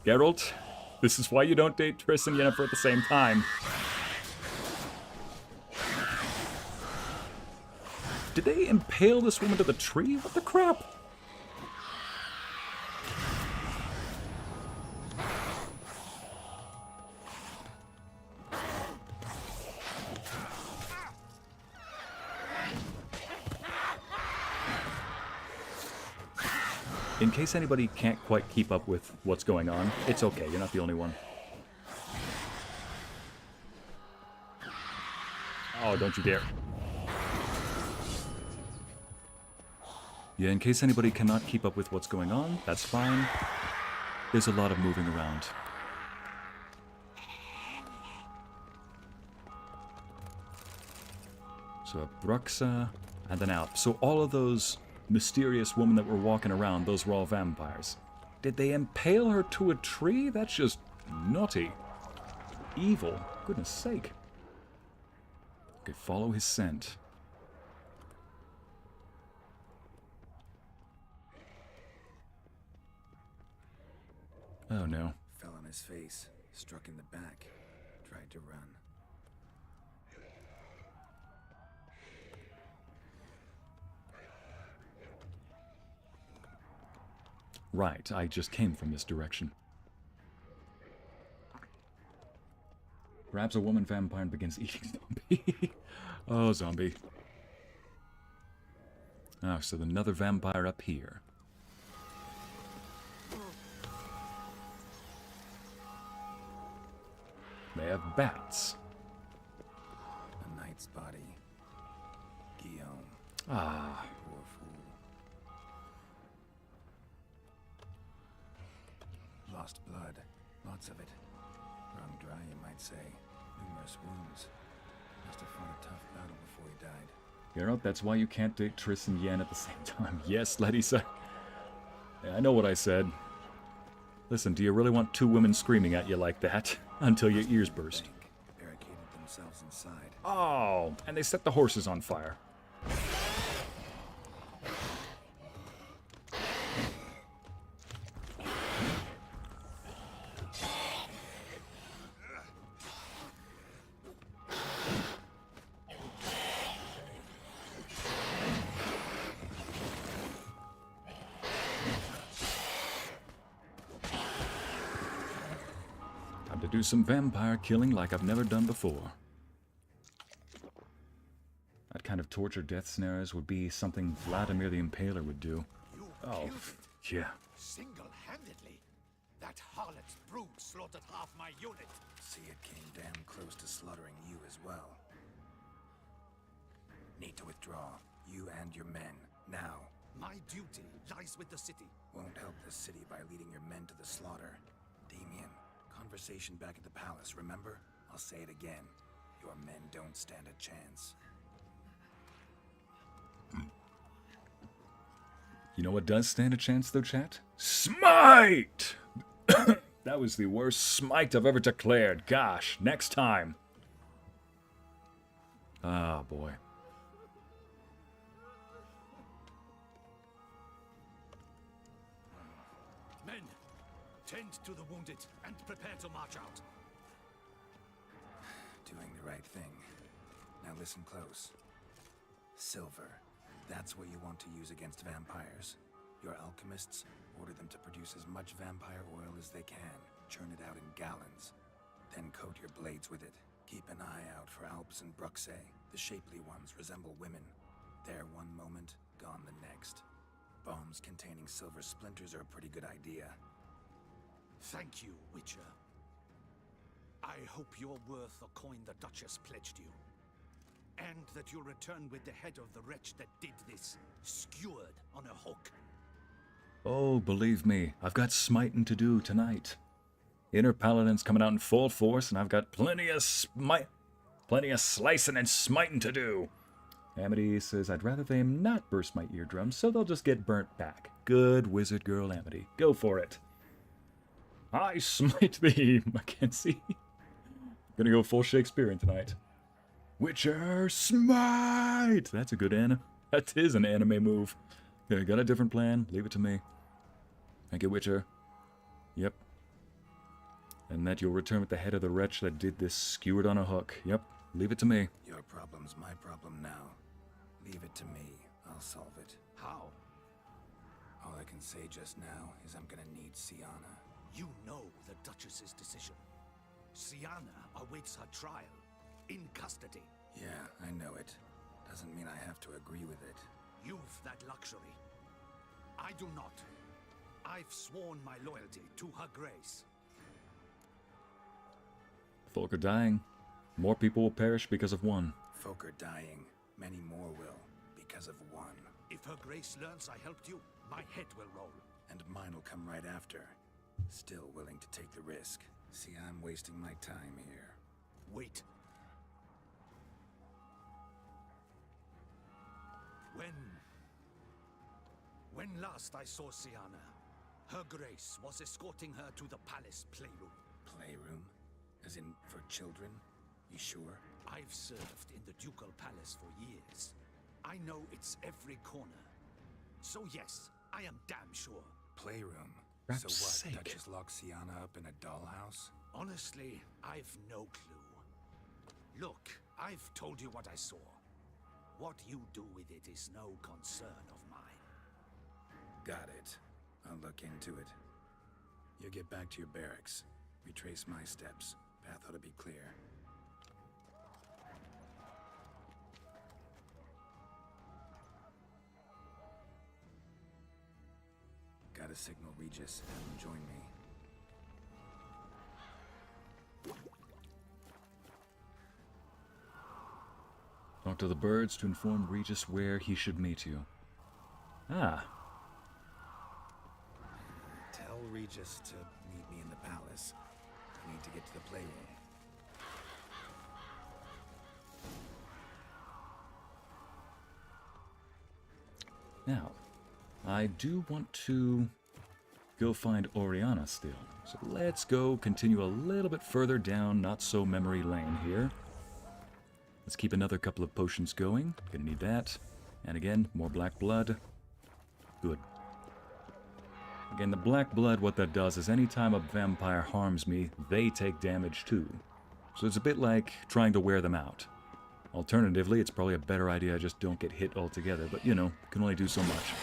Geralt, this is why you don't date Triss and Yennefer at the same time. Did they impale this woman to the tree? What the crap? In case anybody can't quite keep up with what's going on, it's okay, you're not the only one. Oh, don't you dare. Yeah, in case anybody cannot keep up with what's going on, that's fine. There's a lot of moving around. So a Bruxa and an Alp. So all of those mysterious women that were walking around, those were all vampires. Did they impale her to a tree? That's just naughty. Evil. Goodness sake. Okay, follow his scent. Oh no. Fell on his face, struck in the back, tried to run. Right, I just came from this direction. Grabs a woman vampire and begins eating zombie. Oh, zombie. Oh, so another vampire up here. They have bats. A knight's body. Guillaume. Ah. Poor fool. Lost blood. Lots of it. Run dry, you might say. Numerous wounds. Must have fought a tough battle before he died. Geralt, that's why you can't date Triss and Yen at the same time. Yes, Letisa. Yeah, I know what I said. Listen, do you really want two women screaming at you like that? Until your ears burst. Barricaded themselves inside. Oh, and they set the horses on fire. To do some vampire killing like I've never done before. That kind of torture death snares would be something Vladimir the Impaler would do. Oh, yeah. Single-handedly? That harlot's brood slaughtered half my unit. See, it came damn close to slaughtering you as well. Need to withdraw. You and your men. Now. My duty lies with the city. Won't help the city by leading your men to the slaughter. Damien. Conversation back at the palace, remember? I'll say it again. Your men don't stand a chance. You know what does stand a chance, though, chat? Smite! That was the worst smite I've ever declared. Gosh, next time. Ah, boy. Men, tend to the wounded and prepare to march out. Doing the right thing. Now listen close. Silver. That's what you want to use against vampires. Your alchemists order them to produce as much vampire oil as they can. Churn it out in gallons. Then coat your blades with it. Keep an eye out for Alps and Bruxae. The shapely ones resemble women. There one moment, gone the next. Bombs containing silver splinters are a pretty good idea. Thank you, Witcher. I hope you're worth the coin the Duchess pledged you. And that you'll return with the head of the wretch that did this, skewered on a hook. Oh, believe me, I've got smiting to do tonight. Inner Paladin's coming out in full force, and I've got plenty of slicing and smiting to do. Amity says, I'd rather them not burst my eardrums, so they'll just get burnt back. Good wizard girl, Amity. Go for it. I smite thee, Mackenzie. Gonna go full Shakespearean tonight. Witcher, smite! That's a good anime. That is an anime move. Okay, got a different plan. Leave it to me. Thank you, Witcher. Yep. And that you'll return with the head of the wretch that did this, skewered on a hook. Yep. Leave it to me. Your problem's my problem now. Leave it to me. I'll solve it. How? All I can say just now is I'm gonna need Siana. You know the Duchess's decision. Siana awaits her trial. In custody. Yeah, I know it. Doesn't mean I have to agree with it. You've that luxury. I do not. I've sworn my loyalty to her grace. Folk are dying. More people will perish because of one. Folk are dying. Many more will, because of one. If her grace learns I helped you, my head will roll. And mine will come right after. Still willing to take the risk. See, I'm wasting my time here. Wait. When last I saw Siana, her grace was escorting her to the palace playroom. Playroom? As in, for children? You sure? I've served in the ducal palace for years. I know it's every corner. So yes, I am damn sure. Playroom? Rap's So what, sake. Duchess locked Siana up in a dollhouse? Honestly, I've no clue. Look, I've told you what I saw. What you do with it is no concern of mine. Got it. I'll look into it. You get back to your barracks. Retrace my steps. Path ought to be clear. Gotta signal Regis. Have him join me. Talk to the birds to inform Regis where he should meet you. Ah. Tell Regis to meet me in the palace. I need to get to the playroom. Now, I do want to go find Oriana still. So let's go continue a little bit further down not so memory lane here. Let's keep another couple of potions going. Gonna need that. And again, more black blood. Good. Again, the black blood, what that does is anytime a vampire harms me, they take damage too. So it's a bit like trying to wear them out. Alternatively, it's probably a better idea I just don't get hit altogether, but you know, can only do so much.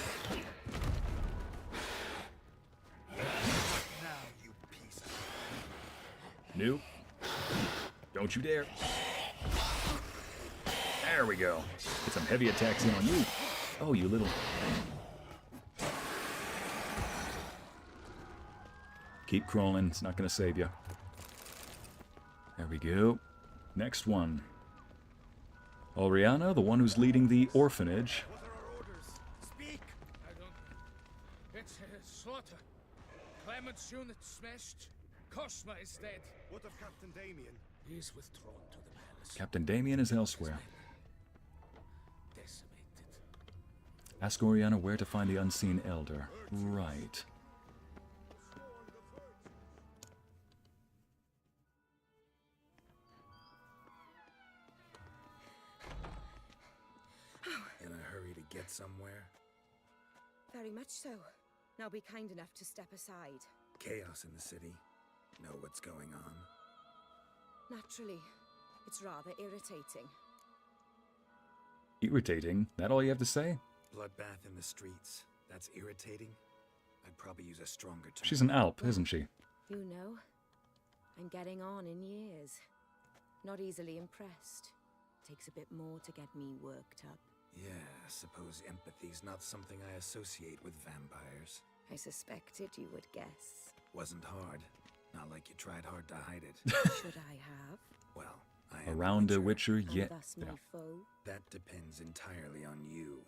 Now, you piece of... Nope. Don't you dare. There we go. Get some heavy attacks in on you. Oh, you little... Keep crawling. It's not going to save you. There we go. Next one. Oriana, the one who's leading the orphanage. What are our orders? Speak! I don't... It's a slaughter. Clement's unit smashed. Cosma is dead. What of Captain Damien? He's withdrawn to the palace. Captain Damien is elsewhere. Decimated. Ask Oriana where to find the unseen elder. Right. In a hurry to get somewhere? Very much so. Now be kind enough to step aside. Chaos in the city. Know what's going on? Naturally. It's rather irritating. Irritating? That all you have to say? Bloodbath in the streets. That's irritating? I'd probably use a stronger term. She's an Alp, isn't she? You know, I'm getting on in years. Not easily impressed. Takes a bit more to get me worked up. Yeah, I suppose empathy's not something I associate with vampires. I suspected you would guess. Wasn't hard. Not like you tried hard to hide it. Should I have? Well, I am Around a Witcher, And yet. thus my foe? That depends entirely on you.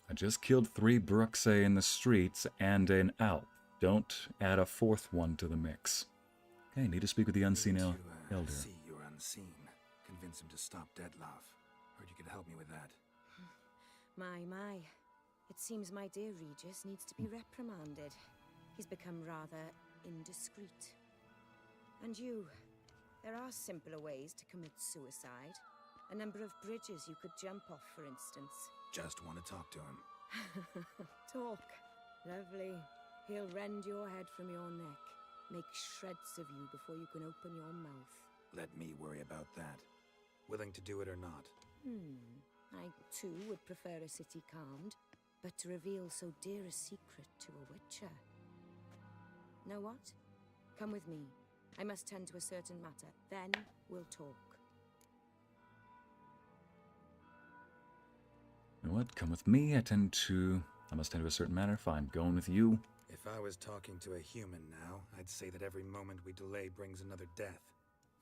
I just killed 3 Bruxae in the streets and an Alp. Don't add a 4th one to the mix. Okay, need to speak with the unseen Need to, elder. See you're unseen. Convince him to stop Detlaff. Heard you could help me with that. My. It seems my dear Regis needs to be reprimanded. He's become rather indiscreet. And you, there are simpler ways to commit suicide. A number of bridges you could jump off, for instance. Just want to talk to him. Talk. Lovely. He'll rend your head from your neck. Make shreds of you before you can open your mouth. Let me worry about that. Willing to do it or not? I too would prefer a city calmed, but to reveal so dear a secret to a witcher. Know what? Come with me. I must tend to a certain matter. Then we'll talk. You know what? Come with me. I must tend to a certain matter. Fine, going with you. If I was talking to a human now, I'd say that every moment we delay brings another death.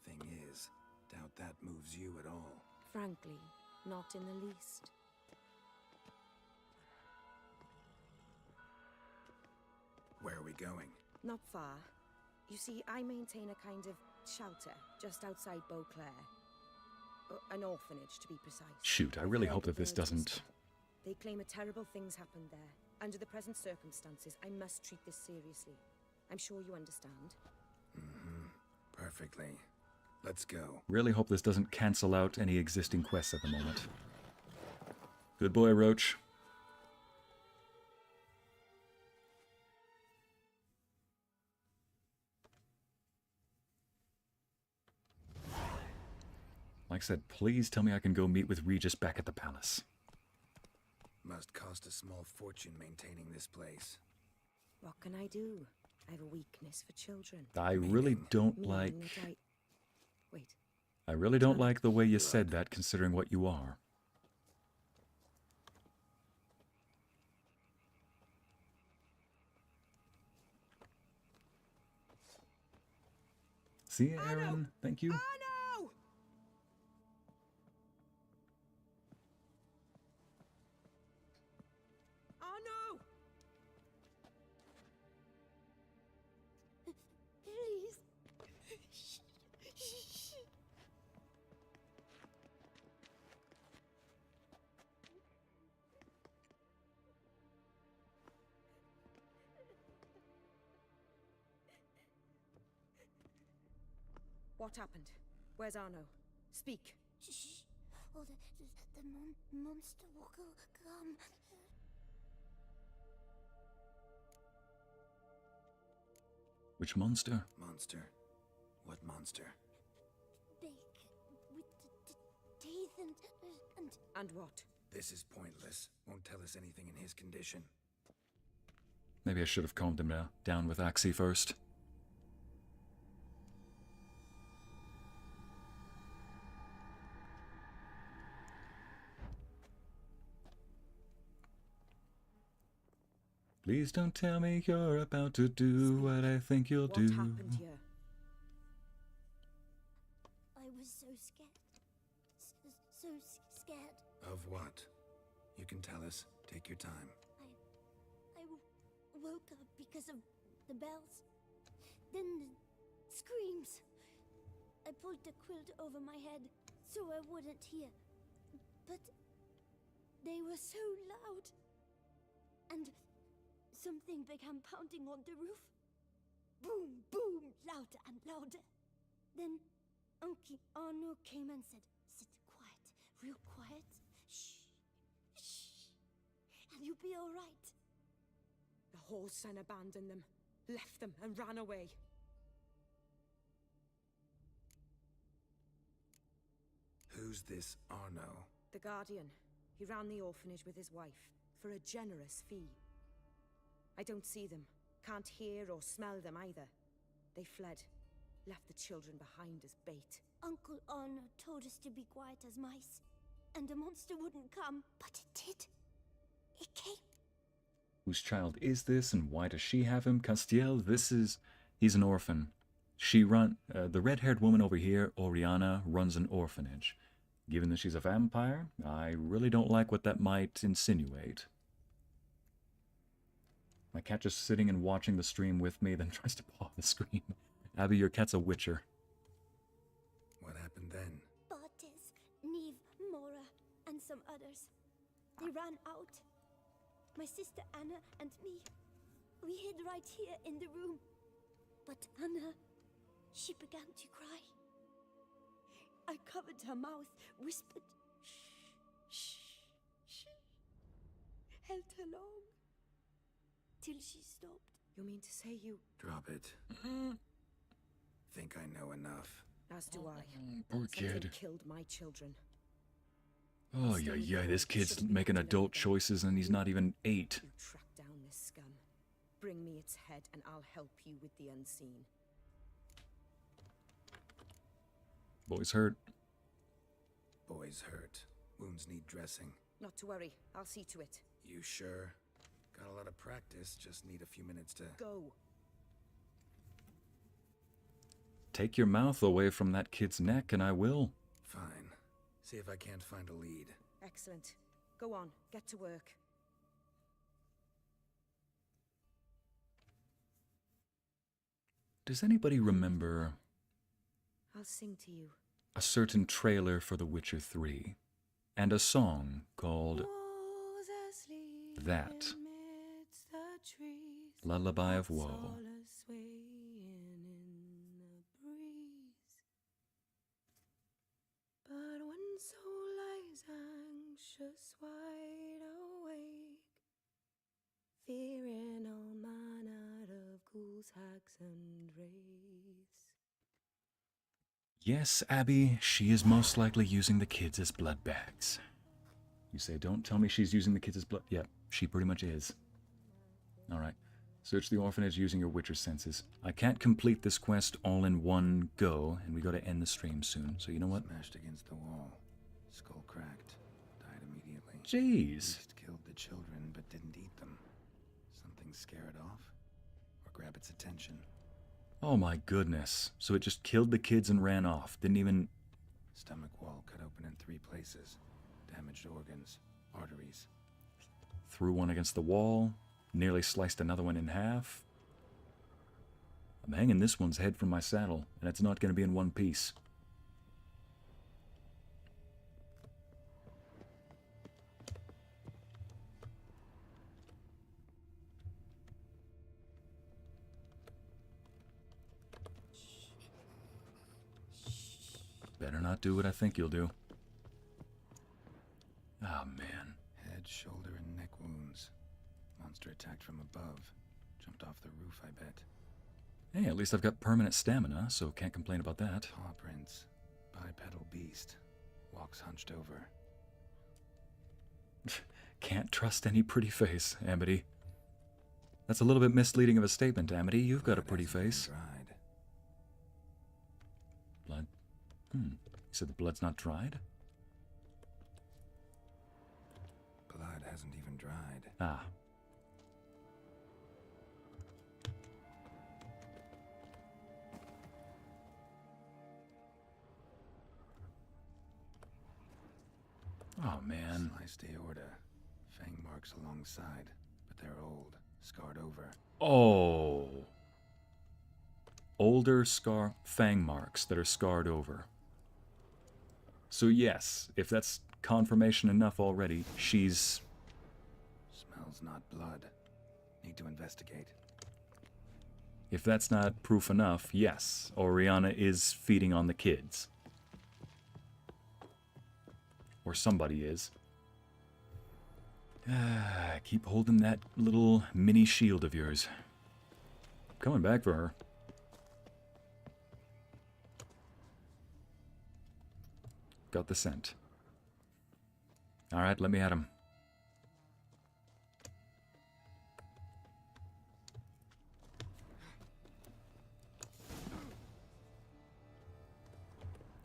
Thing is, doubt that moves you at all. Frankly, not in the least. Where are we going? Not far. You see, I maintain a kind of shelter just outside Beauclair. An orphanage, to be precise. Shoot, I really hope that this doesn't... They claim a terrible things happened there. Under the present circumstances, I must treat this seriously. I'm sure you understand. Perfectly. Let's go. Really hope this doesn't cancel out any existing quests at the moment. Good boy, Roach. Like I said, please tell me I can go meet with Regis back at the palace. Must cost a small fortune maintaining this place. What can I do? I have a weakness for children. I really don't like... Meaning that Wait. I really don't like the way you said that, considering what you are. See you, Aaron. Thank you. What happened? Where's Arno? Speak. Shh. Oh, the monster will come. Which monster? Monster? What monster? Big, with the teeth and... And what? This is pointless. Won't tell us anything in his condition. Maybe I should have calmed him down with Ycey first. Please don't tell me you're about to do what I think you'll do. What happened here? I was so scared. So scared. Of what? You can tell us. Take your time. I woke up because of the bells. Then the screams. I pulled the quilt over my head so I wouldn't hear. But They were so loud. And something began pounding on the roof. Boom, boom, louder and louder. Then Uncle Arno came and said, "Sit quiet, real quiet. Shh, shh, and you'll be all right." The whole son abandoned them, left them, and ran away. Who's this Arno? The Guardian. He ran the orphanage with his wife, for a generous fee. I don't see them, can't hear or smell them either. They fled, left the children behind as bait. Uncle Arno told us to be quiet as mice, and the monster wouldn't come, but it did. It came. Whose child is this, and why does she have him? Castiel, he's an orphan. The red-haired woman over here, Oriana, runs an orphanage. Given that she's a vampire, I really don't like what that might insinuate. My cat just sitting and watching the stream with me, then tries to paw the screen. Abby, your cat's a witcher. What happened then? Bartes, Neve, Mora, and some others. They ran out. My sister Anna and me. We hid right here in the room. But Anna, she began to cry. I covered her mouth, whispered, "Shh, shh, shh." Held her long. Till she stopped. You mean to say you... Drop it. Think I know enough. As do I. Poor kid. Something killed my children. Oh, yeah, this kid's making adult choices and he's not even 8. You track down this scum. Bring me its head and I'll help you with the unseen. Boy's hurt. Boy's hurt. Wounds need dressing. Not to worry, I'll see to it. You sure? Got a lot of practice, just need a few minutes to... Go. Take your mouth away from that kid's neck and I will. Fine. See if I can't find a lead. Excellent. Go on, get to work. Does anybody remember I'll sing to you. a certain trailer for The Witcher 3 and a song called That? Lullaby of Woe. But when soul lies anxious, wide awake, fearing all manner of ghouls, hags, and wraiths. Yes, Abby, she is most likely using the kids as blood bags. You say, don't tell me she's using the kids as blood... Yep, she pretty much is. Alright, search the orphanage using your Witcher senses. I can't complete this quest all in one go, and we gotta end the stream soon, so you know what? Smashed against the wall. Skull cracked. Died immediately. Jeez. Beast killed the children, but didn't eat them. Something scare it off? Or grab its attention? Oh my goodness. So it just killed the kids and ran off. Didn't even... Stomach wall cut open in 3 places. Damaged organs. Arteries. Threw one against the wall. Nearly sliced another one in half. I'm hanging this one's head from my saddle, and it's not going to be in one piece. Better not do what I think you'll do. Oh, man. Head, shoulder, and neck wounds. Monster attacked from above. Jumped off the roof, I bet. Hey, at least I've got permanent stamina, so can't complain about that. Paw prints. Bipedal beast. Walks hunched over. Can't trust any pretty face, Amity. That's a little bit misleading of a statement, Amity. You've got a pretty face. Dried. Blood? You said the blood's not dried? Blood hasn't even dried. Ah. Oh, man. Sliced aorta. Fang marks alongside, but they're old. Scarred over. Oh. Older fang marks that are scarred over. So yes, if that's confirmation enough already. She's... Smells not blood. Need to investigate. If that's not proof enough, yes, Oriana is feeding on the kids. Or somebody is. Keep holding that little mini shield of yours. Coming back for her. Got the scent. Alright, let me at him.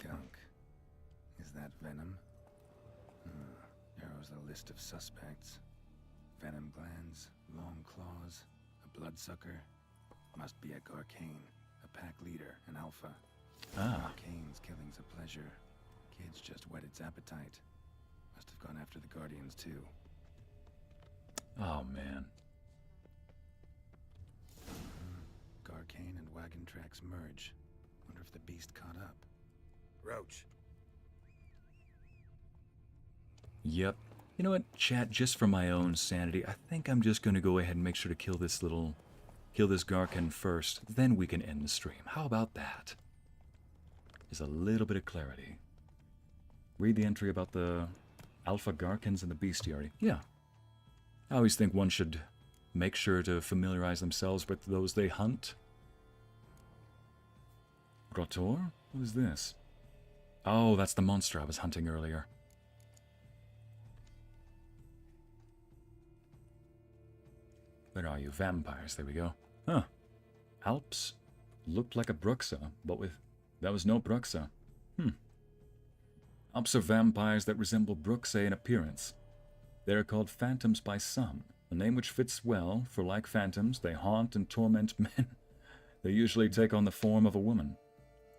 Gunk. Is that venom? Narrows the list of suspects. Venom glands, long claws, a bloodsucker. Must be a Garkain, a pack leader, an alpha. Garkain's killing's a pleasure. Kid's just whet its appetite. Must have gone after the Guardians too. Oh man. Garkain and wagon tracks merge. Wonder if the beast caught up. Roach. Yep. You know what, chat, just for my own sanity, I think I'm just going to go ahead and make sure to kill this Garkain first, then we can end the stream. How about that? There's a little bit of clarity. Read the entry about the Alpha Garkains and the bestiary. Yeah. I always think one should make sure to familiarize themselves with those they hunt. Grotor? What is this? Oh, that's the monster I was hunting earlier. Where are you? Vampires. There we go. Huh. Alps looked like a Bruxa, but that was no Bruxa. Alps are vampires that resemble Bruxa in appearance. They are called phantoms by some, a name which fits well, for like phantoms, they haunt and torment men. They usually take on the form of a woman,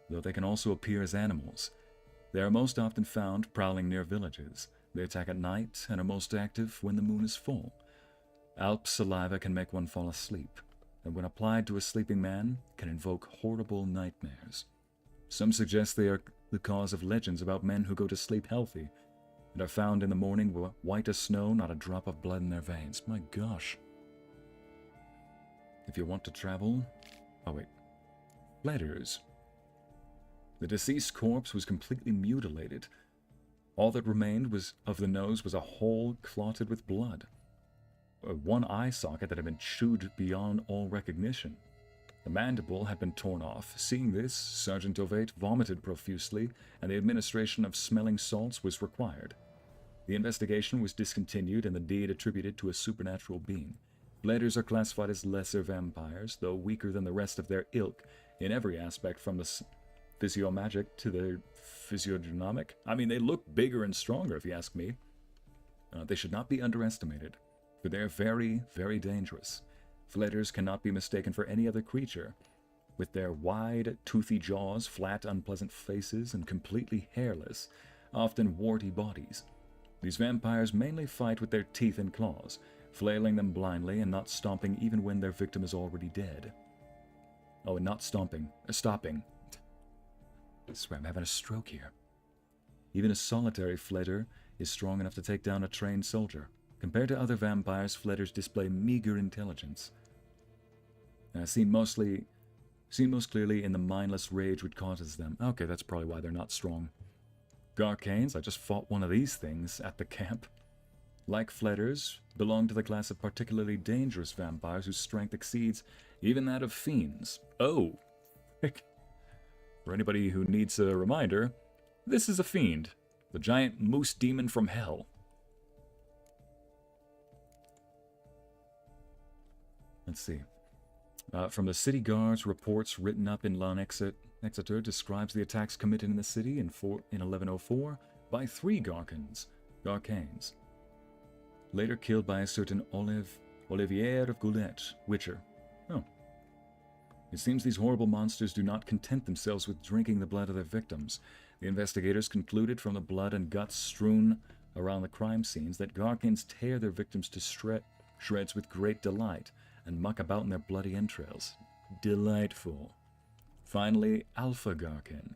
though they can also appear as animals. They are most often found prowling near villages. They attack at night and are most active when the moon is full. Alp saliva can make one fall asleep, and when applied to a sleeping man, can invoke horrible nightmares. Some suggest they are the cause of legends about men who go to sleep healthy, and are found in the morning white as snow, not a drop of blood in their veins. My gosh. If you want to travel... Oh wait. Letters. The deceased corpse was completely mutilated. All that remained of the nose was a hole clotted with blood. One eye socket that had been chewed beyond all recognition. The mandible had been torn off. Seeing this, Sergeant Ovate vomited profusely, and the administration of smelling salts was required. The investigation was discontinued and the deed attributed to a supernatural being. Bladers are classified as lesser vampires, though weaker than the rest of their ilk in every aspect, from the physiomagic to the physiognomic. I mean, they look bigger and stronger, if you ask me. They should not be underestimated, for they are very, very dangerous. Fletters cannot be mistaken for any other creature. With their wide, toothy jaws, flat, unpleasant faces, and completely hairless, often warty bodies, these vampires mainly fight with their teeth and claws, flailing them blindly and not stomping even when their victim is already dead. Oh, and not stopping. I swear I'm having a stroke here. Even a solitary fletter is strong enough to take down a trained soldier. Compared to other vampires, fletters display meager intelligence. Seen most clearly in the mindless rage which causes them. Okay, that's probably why they're not strong. Garkains, I just fought one of these things at the camp. Like fletters, belong to the class of particularly dangerous vampires whose strength exceeds even that of fiends. Oh! For anybody who needs a reminder, this is a fiend. The giant moose demon from hell. Let's see. From the city guards, reports written up in Lan Exeter describes the attacks committed in the city in 1104 by 3 Garkains, later killed by a certain Olivier of Goulet, Witcher. Oh. It seems these horrible monsters do not content themselves with drinking the blood of their victims. The investigators concluded from the blood and guts strewn around the crime scenes that Garkains tear their victims to shreds with great delight and muck about in their bloody entrails. Delightful. Finally, Alpha Garkain.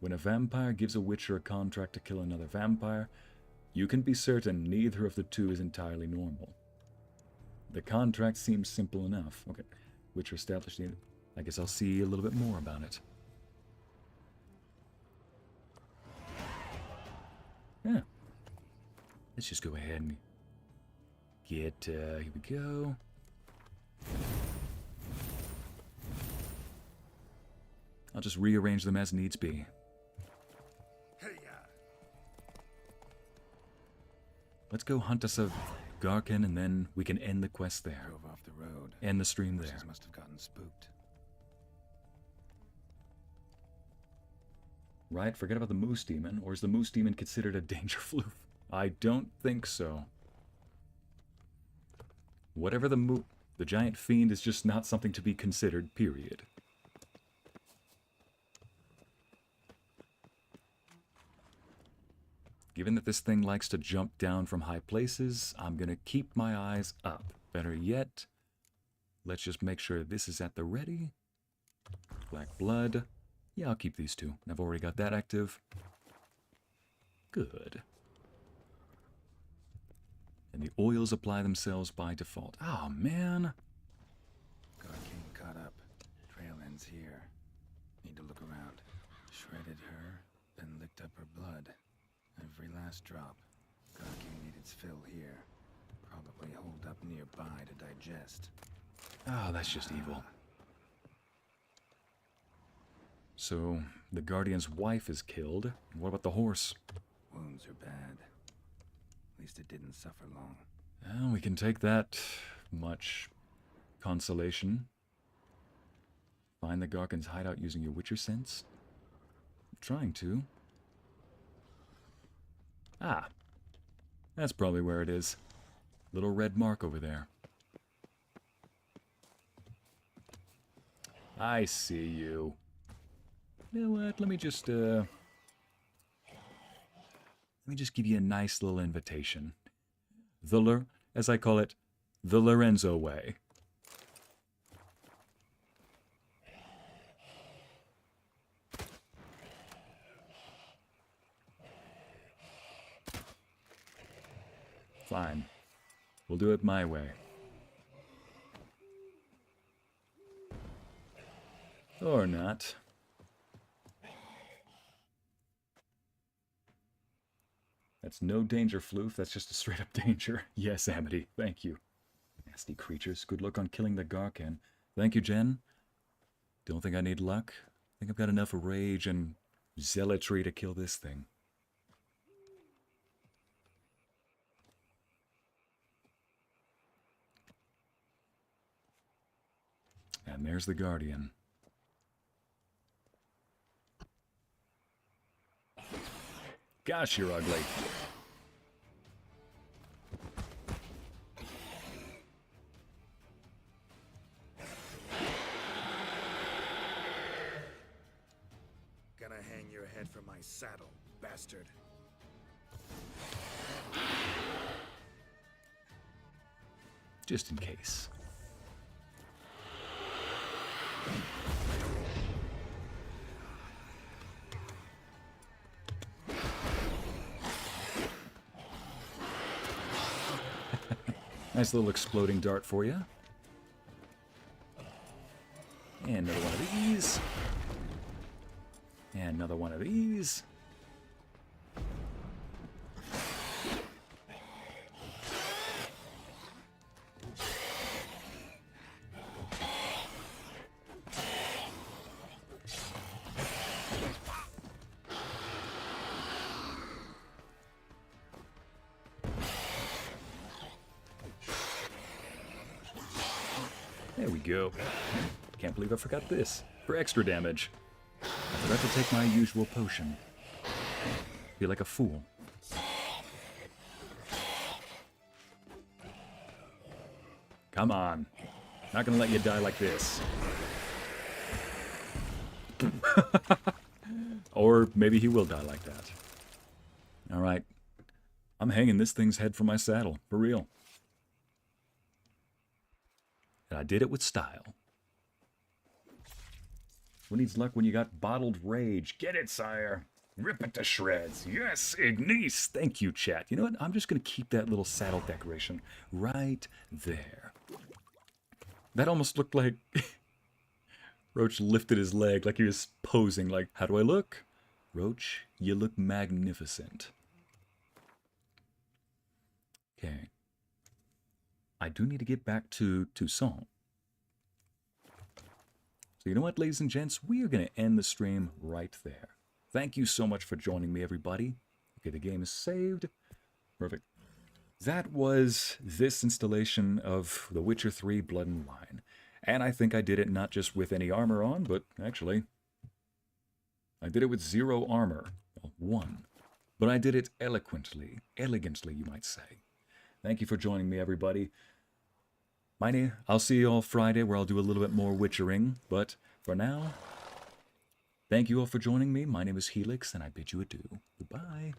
When a vampire gives a witcher a contract to kill another vampire, You can be certain neither of the two is entirely normal. The contract seems simple enough. Okay, which are established in... I guess I'll see a little bit more about it. Yeah. Let's just go ahead and get, here we go. I'll just rearrange them as needs be. Let's go hunt us a Garkain, and then we can end the quest there. Drove off the road. End the stream there. Horses must have gotten spooked. Right? Forget about the Moose Demon, or is the Moose Demon considered a danger floof? I don't think so. Whatever the giant fiend is just not something to be considered, period. Given that this thing likes to jump down from high places, I'm gonna keep my eyes up. Better yet, let's just make sure this is at the ready. Black blood. Yeah, I'll keep these two. I've already got that active. Good. And the oils apply themselves by default. Oh, man. Garkain caught up. Trail ends here. Need to look around. Shredded her, then licked up her blood. Every last drop. Garkain needed its fill here. Probably holed up nearby to digest. Oh, that's just evil. So, the Guardian's wife is killed. What about the horse? Wounds are bad. At least it didn't suffer long. Well, we can take that much consolation. Find the Garkain's hideout using your Witcher sense? I'm trying to. Ah. That's probably where it is. Little red mark over there. I see you. You know what? Let me just give you a nice little invitation. As I call it, the Lorenzo way. Fine. We'll do it my way. Or not. That's no danger, Floof. That's just a straight-up danger. Yes, Amity. Thank you. Nasty creatures. Good luck on killing the Garkain. Thank you, Jen. Don't think I need luck. I think I've got enough rage and zealotry to kill this thing. And there's the Guardian. Gosh, you're ugly. Gonna hang your head from my saddle, bastard. Just in case. Nice little exploding dart for you. And another one of these. And another one of these. There we go. Can't believe I forgot this. For extra damage. I forgot to take my usual potion. Feel like a fool. Come on. Not gonna let you die like this. Or maybe he will die like that. Alright. I'm hanging this thing's head from my saddle. For real. And I did it with style. Who needs luck when you got bottled rage? Get it, sire! Rip it to shreds. Yes, Ignice. Thank you, chat. You know what? I'm just going to keep that little saddle decoration right there. That almost looked like Roach lifted his leg like he was posing, like, how do I look? Roach, you look magnificent. Okay. I do need to get back to Toussaint. So you know what, ladies and gents? We are going to end the stream right there. Thank you so much for joining me, everybody. Okay, the game is saved. Perfect. That was this installation of The Witcher 3 Blood and Wine. And I think I did it not just with any armor on, but actually, I did it with 0 armor. Well, 1. But I did it elegantly, you might say. Thank you for joining me, everybody. I'll see you all Friday, where I'll do a little bit more witchering. But for now, thank you all for joining me. My name is Helix, and I bid you adieu. Goodbye.